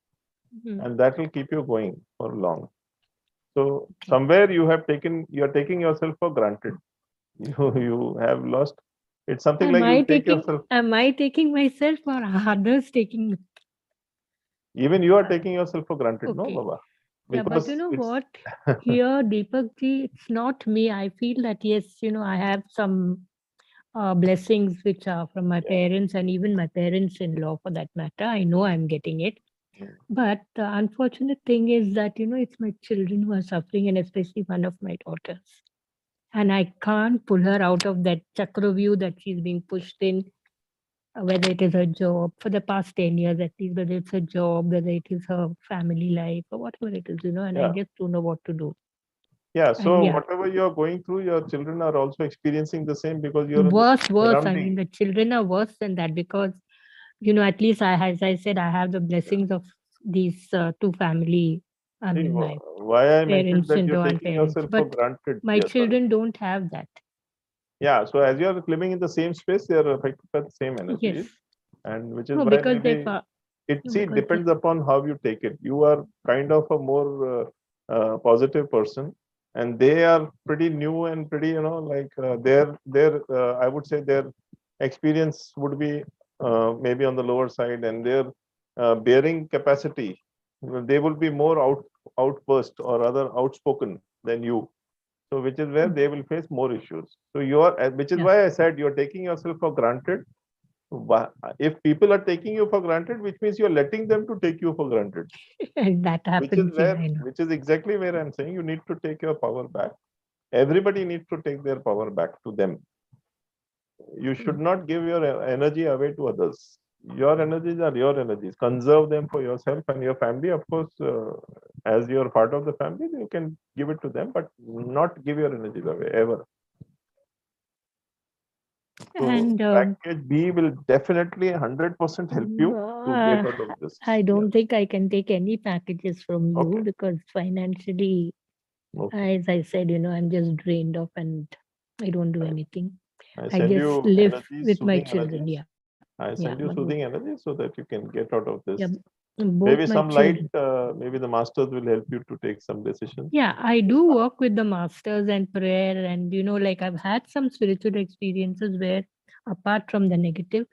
and that will keep you going for long. So somewhere you are taking yourself for granted. You have lost. It's something like you take yourself. am I taking myself or others taking me? Even you are taking yourself for granted, no, Okay. Baba? Yeah, but you know what? Here, Deepak ji, it's not me. I feel that yes, I have some blessings which are from my parents and even my parents-in-law for that matter. I know I'm getting it. But the unfortunate thing is that, it's my children who are suffering, and especially one of my daughters. And I can't pull her out of that chakra view that she's being pushed in, whether it is her job for the past 10 years at least, whether it's her job, whether it is her family life or whatever it is, and I just don't know what to do. Yeah, so whatever you're going through, your children are also experiencing the same, because you're worse. I mean, the children are worse than that, because at least as I said, I have the blessings of these two family. I mean, my why I mentioned that you're parents-in-law and taking parents, yourself for but granted. my children don't have that. Yeah, so as you're living in the same space, they are affected by the same energies. Yes. And which is No, why because maybe it depends upon how you take it. You are kind of a more positive person, and they are pretty new and pretty, like their I would say their experience would be maybe on the lower side, and their bearing capacity, they will be more outburst or rather outspoken than you. So which is where they will face more issues. So which is why I said you're taking yourself for granted. If people are taking you for granted, which means you're letting them to take you for granted. And that happens. Which is exactly where I'm saying you need to take your power back. Everybody needs to take their power back to them. You should not give your energy away to others. Your energies are your energies. Conserve them for yourself and your family. Of course, as you're part of the family, you can give it to them, but not give your energies away ever. So And package B will definitely 100% help you to get out of this. I don't think I can take any packages from you because financially, as I said, I'm just drained off and I don't do anything. I just live with my children. Energies. I send you soothing energy so that you can get out of this. Yeah, maybe some light, maybe the masters will help you to take some decisions. Yeah, I do work with the masters and prayer, and like I've had some spiritual experiences where, apart from the negative,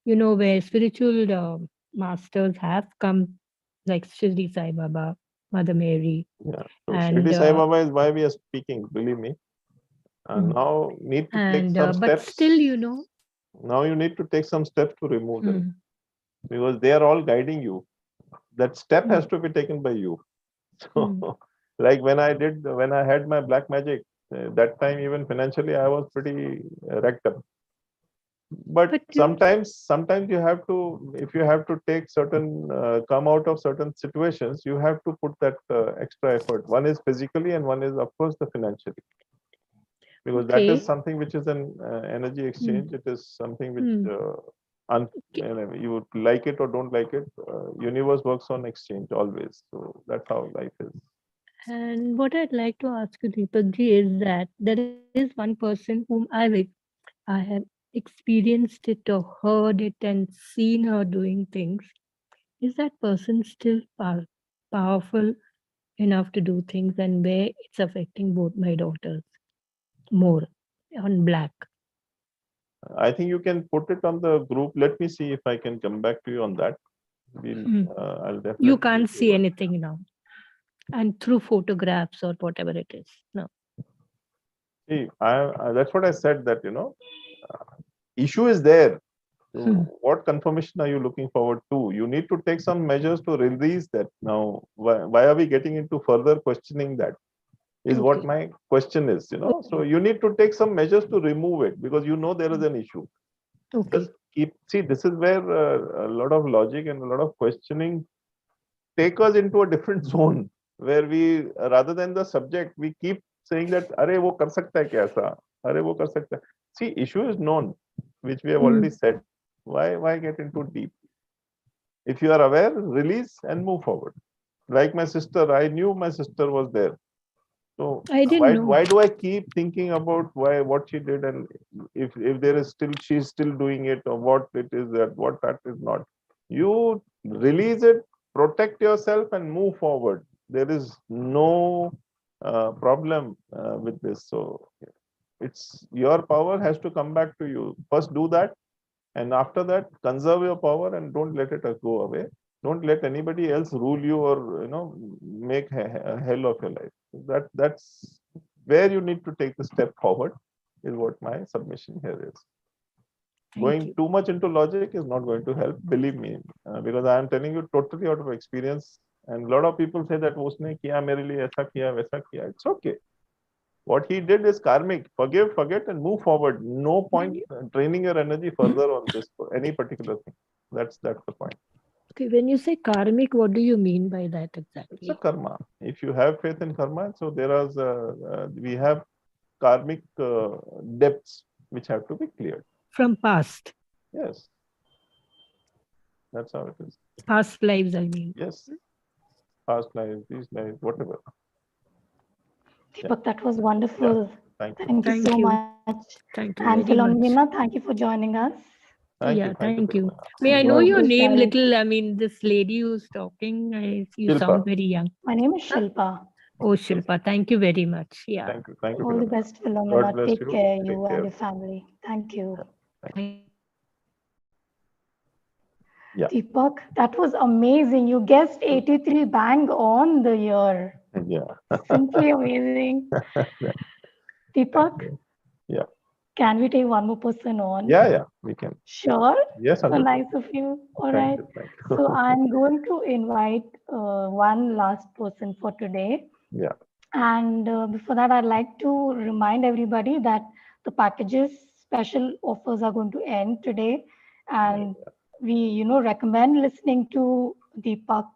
where spiritual masters have come, like Shri Sai Baba, Mother Mary. Yeah, so Shri Sai Baba is why we are speaking, believe me. Now need to take some steps. But still, now you need to take some steps to remove them, because they are all guiding you. That step has to be taken by you. So Like when I had my black magic, that time even financially I was pretty wrecked up. But sometimes you have to, if you have to take certain, come out of certain situations, you have to put that extra effort. One is physically and one is, of course, the financially. Because that is something which is an energy exchange. It is something which you would like it or don't like it. Universe works on exchange always. So that's how life is. And what I'd like to ask you, Deepak ji, is that there is one person whom I have experienced it or heard it and seen her doing things. Is that person still powerful enough to do things, and where it's affecting both my daughters more on black? I think you can put it on the group. Let me see if I can come back to you on that. I'll definitely. You can't see anything now, and through photographs or whatever it is. No. See, that's what I said, that issue is there. So what confirmation are you looking forward to? You need to take some measures to release that. Now, why are we getting into further questioning that? Is what my question is, So you need to take some measures to remove it, because there is an issue. Just see, this is where a lot of logic and a lot of questioning take us into a different zone, where we, rather than the subject, we keep saying that, "Arey, wo kar sakta hai kya aisa? Arey, wo kar sakta hai." See, issue is known, which we have already said. Why get into deep? If you are aware, release and move forward. Like my sister, I knew my sister was there. So why do I keep thinking about what she did, and if there is still, she's still doing it, or what it is what that is not. You release it, protect yourself, and move forward. There is no problem with this. So it's your power has to come back to you. First do that, and after that, conserve your power and don't let it go away. Don't let anybody else rule you, or make a hell of your life. That's where you need to take the step forward, is what my submission here is. Going too much into logic is not going to help, believe me, because I am telling you totally out of experience. And a lot of people say that usne kiya mere liye, aisa kiya, waisa kiya. It's okay. What he did is karmic. Forgive, forget, and move forward. No point draining your energy further on this, any particular thing. That's the point. Okay, when you say karmic, what do you mean by that exactly? It's a karma. If you have faith in karma, so we have karmic depths which have to be cleared. From past? Yes. That's how it is. Past lives, I mean. Yes. Past lives, these lives, whatever. Deepak, that was wonderful. Yeah. Thank you so much. Thank you. And Philomena, thank you for joining us. Thank you. May I know your name little? I mean, this lady who's talking, you sound very young. My name is Shilpa. Oh, Shilpa, thank you very much. Yeah. Thank you. All the best, Philomena. Take care, you and your family. Thank you. Yeah. Deepak, that was amazing. You guessed 83 bang on the year. Yeah. Simply amazing. Deepak? Yeah. Can we take one more person on? Yeah, we can. Sure? Yes, so nice of you. All right. Thank you. So I'm going to invite one last person for today. Yeah. And before that, I'd like to remind everybody that the packages special offers are going to end today. And we, recommend listening to Deepak's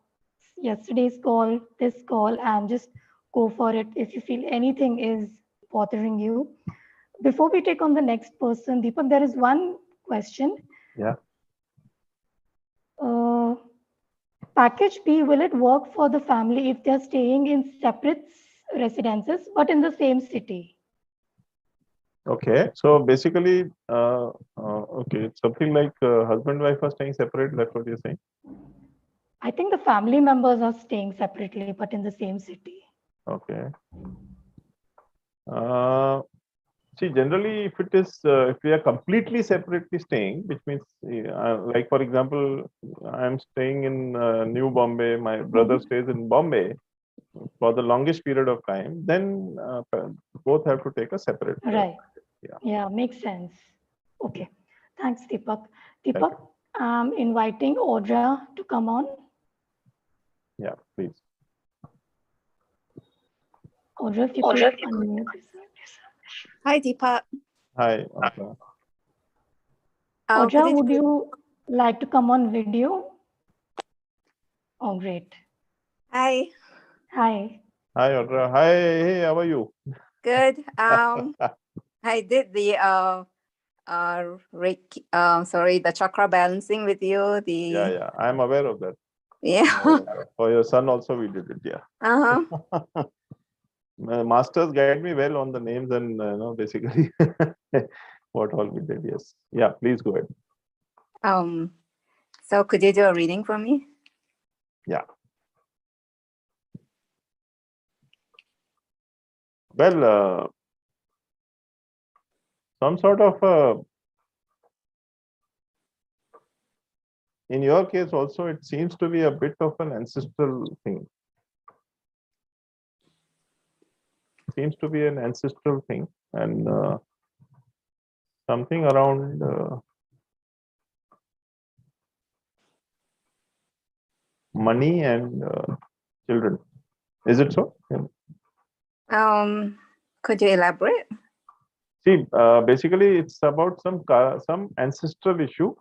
yesterday's call, this call, and just go for it if you feel anything is bothering you. Before we take on the next person, Deepak, there is one question. Yeah. Package B, will it work for the family if they're staying in separate residences but in the same city? Okay, so basically, it's something like husband and wife are staying separate. That's what you're saying? I think the family members are staying separately but in the same city. Okay. See, generally, if it is, if we are completely separately staying, which means, like for example, I'm staying in New Bombay, my brother stays in Bombay for the longest period of time, then both have to take a separate. Right. Yeah, makes sense. Okay. Thanks, Deepak. Deepak, I'm inviting Audra to come on. Yeah, please. Audra, if you could unmute yourself. Hi, Deepakk. Hi. Audra. Audra, would you like to come on video? Oh, great. Hi. Hi. Hi, Audra. Hi. Hey, how are you? Good. I did the the chakra balancing with you. Yeah. I'm aware of that. Yeah. For your son also we did it. Yeah. Uh-huh. Masters guide me well on the names and basically what all we did. Yes. Yeah. Please go ahead. So could you do a reading for me? Yeah. Well, some sort of in your case also, it seems to be a bit of an ancestral thing. Seems to be an ancestral thing, and something around money and children. Is it so? Yeah. Could you elaborate? See, basically, it's about some ancestral issue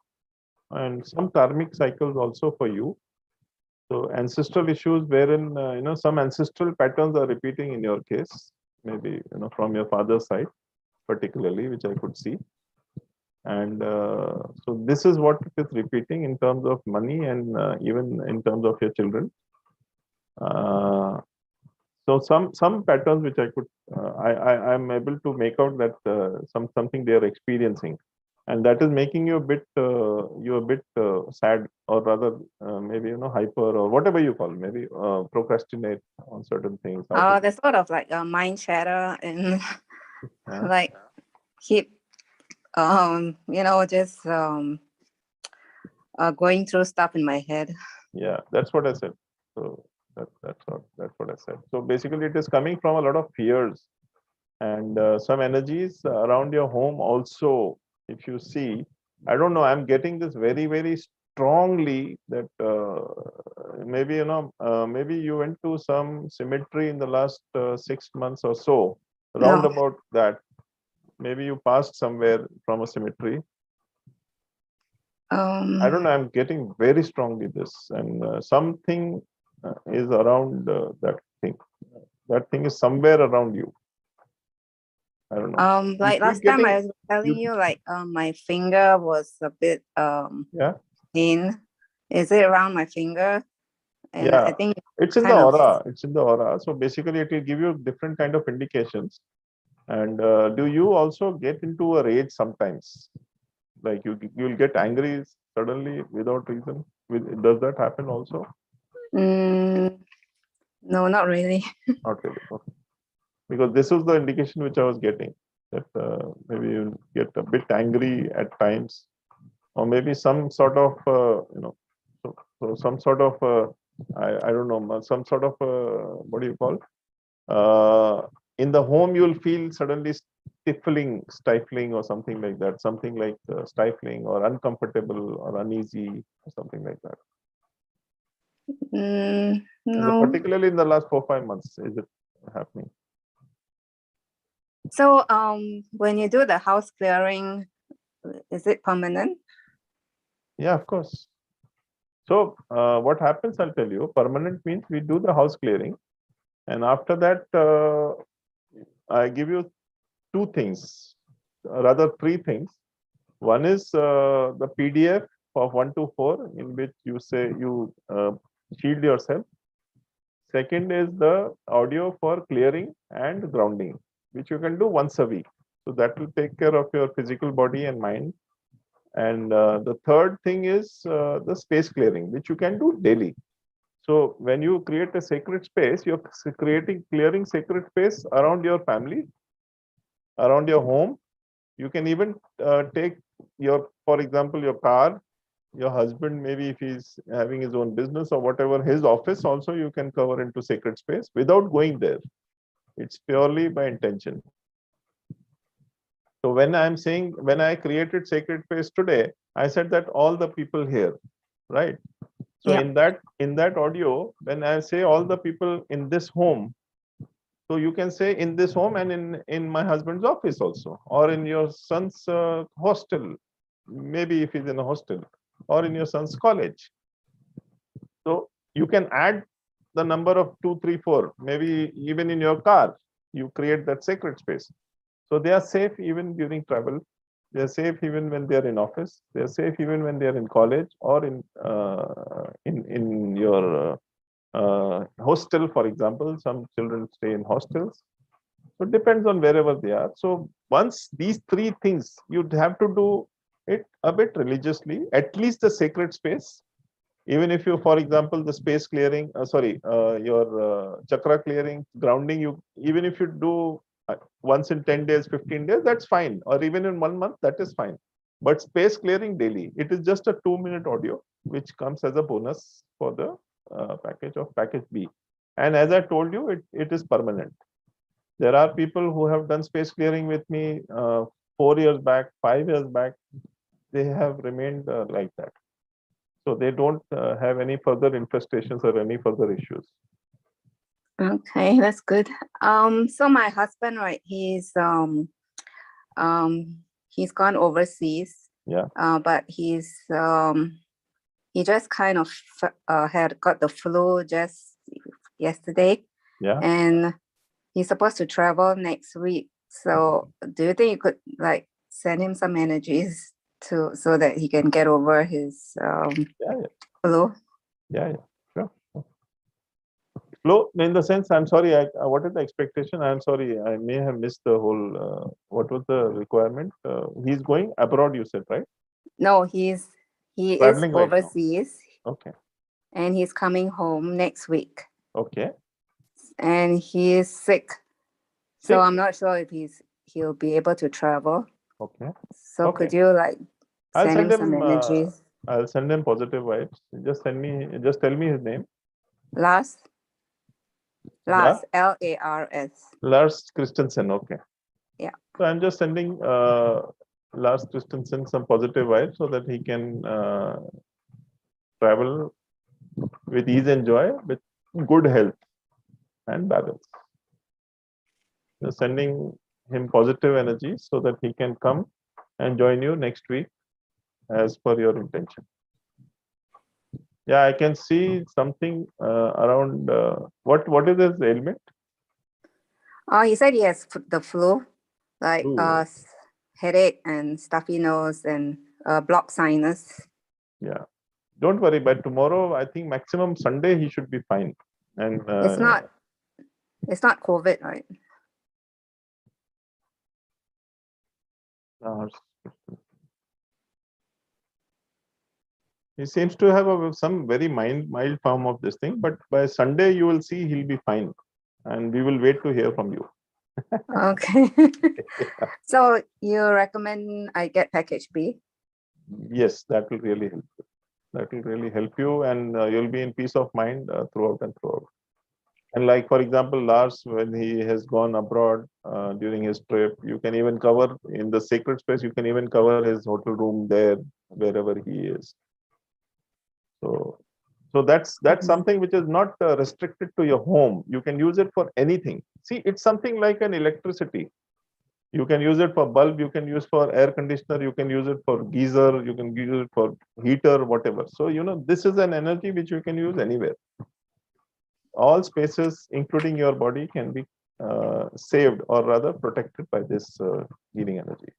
and some karmic cycles also for you. So ancestral issues wherein some ancestral patterns are repeating in your case, maybe from your father's side, particularly, which I could see. And so this is what it is repeating in terms of money and even in terms of your children. So some patterns which I could I'm able to make out that something they are experiencing, and that is making you a bit sad, or rather maybe hyper, or whatever you call, maybe procrastinate on certain things. There's sort of like a mind chatter and like keep just going through stuff in my head. Yeah, that's what I said. So that's what I said. So basically, it is coming from a lot of fears and some energies around your home also. If you see, I don't know, I'm getting this very, very strongly that maybe maybe you went to some cemetery in the last 6 months or so, round about that. Maybe you passed somewhere from a cemetery. I don't know, I'm getting very strongly this, and something is around that thing. That thing is somewhere around you. I don't know. Like last time I was telling you, like my finger was a bit thin. Is it around my finger? And yeah, I think it's in the aura. It's in the aura. So basically, it will give you different kind of indications. And do you also get into a rage sometimes? Like you'll get angry suddenly without reason. Does that happen also? No, not really. Not really. Okay. Because this was the indication which I was getting, that maybe you get a bit angry at times, or maybe some sort of so some sort of I don't know, some sort of what do you call, in the home you'll feel suddenly stifling or something like that, something like stifling or uncomfortable or uneasy or something like that. No. Particularly in the last 4-5 months, is it happening? So when you do the house clearing, is it permanent? Yeah, of course. So what happens, I'll tell you. Permanent means we do the house clearing, and after that I give you 2 things, rather 3 things. One is the PDF of 1 to 4, in which you say you shield yourself. Second is the audio for clearing and grounding, which you can do once a week. So that will take care of your physical body and mind. And the third thing is the space clearing, which you can do daily. So when you create a sacred space, you're clearing sacred space around your family, around your home. You can even take for example, your car, your husband, maybe if he's having his own business or whatever, his office also you can cover into sacred space without going there. It's purely by intention. So when I'm saying, when I created sacred space today, I said that all the people here, right? So in that audio, when I say all the people in this home, So you can say in this home and in my husband's office also, or in your son's hostel, maybe if he's in a hostel, or in your son's college. So you can add the number of 2, 3, 4, maybe even in your car, you create that sacred space. So they are safe even during travel. They are safe even when they are in office. They are safe even when they are in college or in your hostel, for example. Some children stay in hostels. So it depends on wherever they are. So once these three things, you'd have to do it a bit religiously, at least the sacred space. Even if you, for example, the space clearing, your chakra clearing, grounding, even if you do once in 10 days, 15 days, that's fine. Or even in 1 month, that is fine. But space clearing daily, it is just a 2-minute audio, which comes as a bonus for the package B. And as I told you, it is permanent. There are people who have done space clearing with me 4 years back, 5 years back. They have remained like that. So they don't have any further infestations or any further issues. Okay, that's good. So my husband, right, he's gone overseas. Yeah. But he just kind of had got the flu just yesterday. Yeah. And he's supposed to travel next week. So do you think you could like send him some energies so that he can get over his flu? Yeah, sure. Flu, in the sense, I'm sorry, what is the expectation? I'm sorry, I may have missed the whole, what was the requirement? He's going abroad, you said, right? No, he is Traveling right now. overseas. Okay. And he's coming home next week. Okay. And he is sick. Sick? So I'm not sure if he'll be able to travel. Okay. So Okay. could you like I'll send him some energies? I'll send him positive vibes. Just tell me his name. Lars, Yeah? Lars. Lars Christensen, okay. Yeah. So I'm just sending Lars Christensen some positive vibes so that he can travel with ease and joy, with good health and balance. Just sending him positive energy so that he can come and join you next week as per your intention. Yeah, I can see something around what is his ailment? He said he has the flu, like headache and stuffy nose and blocked sinus. Yeah, don't worry. By tomorrow, I think maximum Sunday he should be fine. And it's not COVID, right? He seems to have some very mild form of this thing, but by Sunday you will see he'll be fine, and we will wait to hear from you. Okay. So you recommend I get package B? Yes, that will really help you. That will really help you, and you'll be in peace of mind throughout and throughout. And like, for example, Lars, when he has gone abroad during his trip, you can even cover in the sacred space, you can even cover his hotel room there, wherever he is. So that's something which is not restricted to your home. You can use it for anything. See, it's something like an electricity. You can use it for bulb, you can use for air conditioner, you can use it for geyser, you can use it for heater, whatever. So, this is an energy which you can use anywhere. All spaces, including your body, can be saved or rather protected by this healing energy.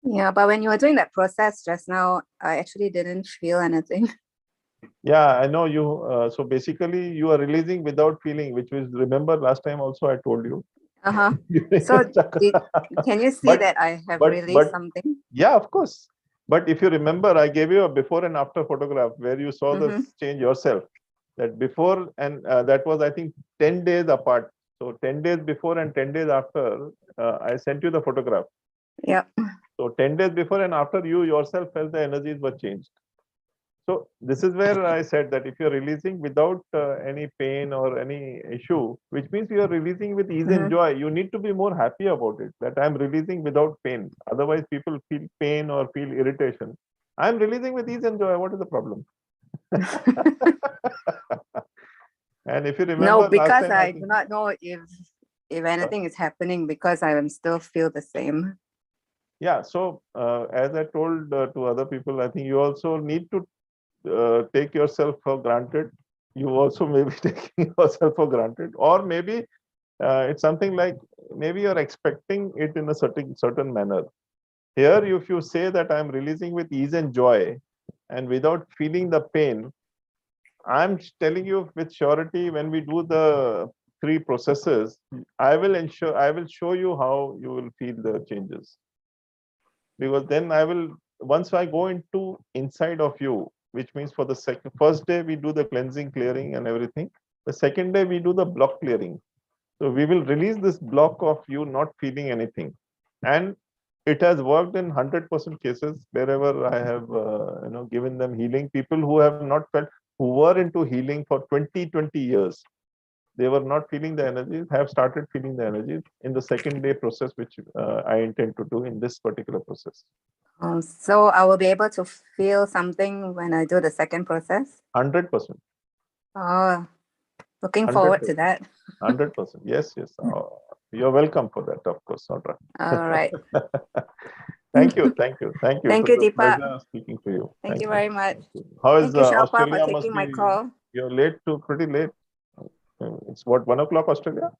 Yeah, but when you were doing that process just now, I actually didn't feel anything. Yeah, I know you. So basically, you are releasing without feeling, which was, remember last time also I told you. So can you see that I have released something? Yeah, of course. But if you remember, I gave you a before and after photograph where you saw the change yourself. That before and that was, I think, 10 days apart. So 10 days before and 10 days after, I sent you the photograph. Yeah. So 10 days before and after, you yourself felt the energies were changed. So this is where I said that if you're releasing without any pain or any issue, which means you are releasing with ease and joy, you need to be more happy about it, that I'm releasing without pain. Otherwise, people feel pain or feel irritation. I'm releasing with ease and joy. What is the problem? And if you remember, No, last because time, I do not know if anything is happening, because I am still feel the same. yeah. So as I told to other people, I think you also need to take yourself for granted. You also may be taking yourself for granted, or maybe it's something like maybe you're expecting it in a certain manner. Here, if you say that I'm releasing with ease and joy and without feeling the pain, I'm telling you with surety, when we do the 3 processes, I will show you how you will feel the changes. Because then once I go into inside of you, which means for the first day, we do the cleansing, clearing and everything. The second day, we do the block clearing. So we will release this block of you not feeling anything. And it has worked in 100% cases wherever I have given them healing. People who have not felt, who were into healing for 20 years, they were not feeling the energies, have started feeling the energies in the second day process, which I intend to do in this particular process. So I will be able to feel something when I do the second process? 100%. Oh, looking forward to that. 100%. Yes. You're welcome for that, of course, Audra. All right. Thank you. Thank you, It was a Deepakk. pleasure speaking to you. Thank you very much. How is Thank you, Shilpa, Australia? for taking my call. You're pretty late. It's what, 1 o'clock Australia?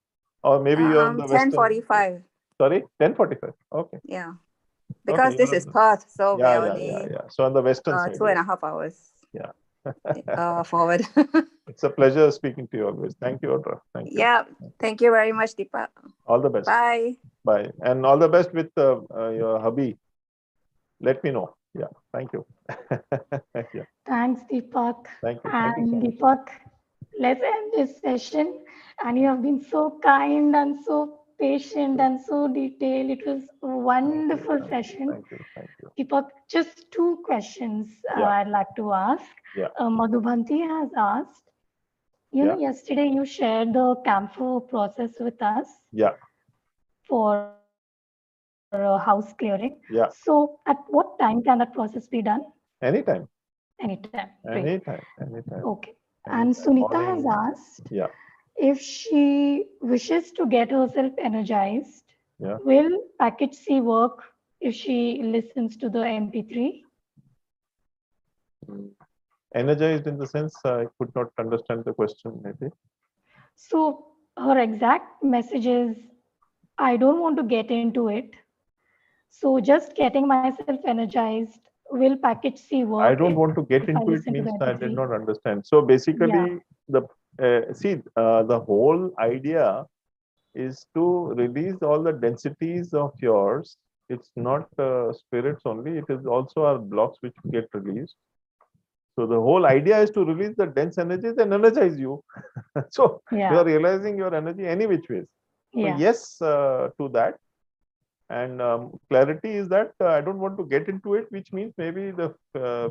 Or maybe you're on the western. 10:45. Sorry, 10:45. Okay. Yeah. Because okay, this is Perth, so we are only So on the western side. 2.5 hours. Yeah. Forward. It's a pleasure speaking to you always. Thank you, Audra. Thank you. Yeah. Thank you very much, Deepakk. All the best. Bye. Bye. And all the best with your hubby. Let me know. Yeah. Thank you. Yeah. Thanks, Deepakk. Thank you. And Thank you so much. Deepakk, let's end this session. And you have been so kind and so patient and so detailed. It was a wonderful session. Thank you. Deepakk, just 2 questions Yeah. I'd like to ask. Yeah. Madhubhanti has asked, you know, yesterday you shared the camphor process with us. Yeah. For house clearing. Yeah. So at what time can that process be done? Anytime. Anytime. Great. Anytime. Okay. And Sunita has asked if she wishes to get herself energized, will package C work if she listens to the MP3? Energized in the sense I could not understand the question maybe. So her exact message is, I don't want to get into it. So just getting myself energized, will package C work? I don't want to get into it means I did not understand. So basically the whole idea is to release all the densities of yours. It's not spirits only, it is also our blocks which get released. So the whole idea is to release the dense energies and energize you. So you are realizing your energy any which ways. So yes to that. And clarity is that I don't want to get into it, which means maybe the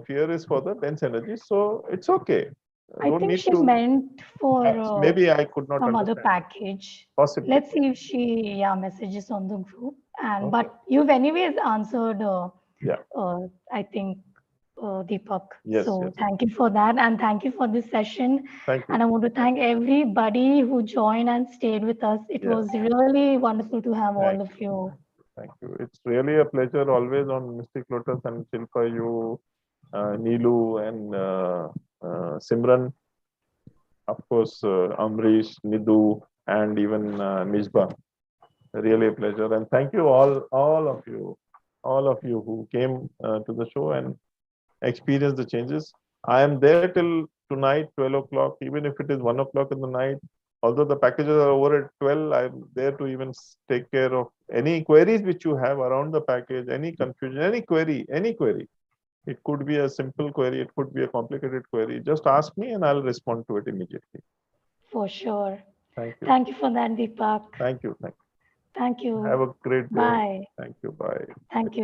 fear is for the dense energy. So it's okay. I think she meant for maybe I could not some understand. other package. Possibly. Let's see if she messages on the group. And but you've anyways answered. I think Deepakk. So thank you for that, and thank you for this session. Thank you. And I want to thank everybody who joined and stayed with us. It was really wonderful to have all of you. Thank you. It's really a pleasure always on Mystic Lotus and Shilpa, you, Neelu and Simran, of course, Amrish, Nidhu, and even Misbah. Really a pleasure. And thank you all of you who came to the show and experienced the changes. I am there till tonight, 12 o'clock, even if it is 1 o'clock in the night. Although the packages are over at 12, I'm there to even take care of any queries which you have around the package, any confusion, any query. It could be a simple query, it could be a complicated query. Just ask me and I'll respond to it immediately. For sure. Thank you. Thank you for that, Deepakk. Thank you. Thank you. Have a great day. Bye. Thank you. Bye. Thank you.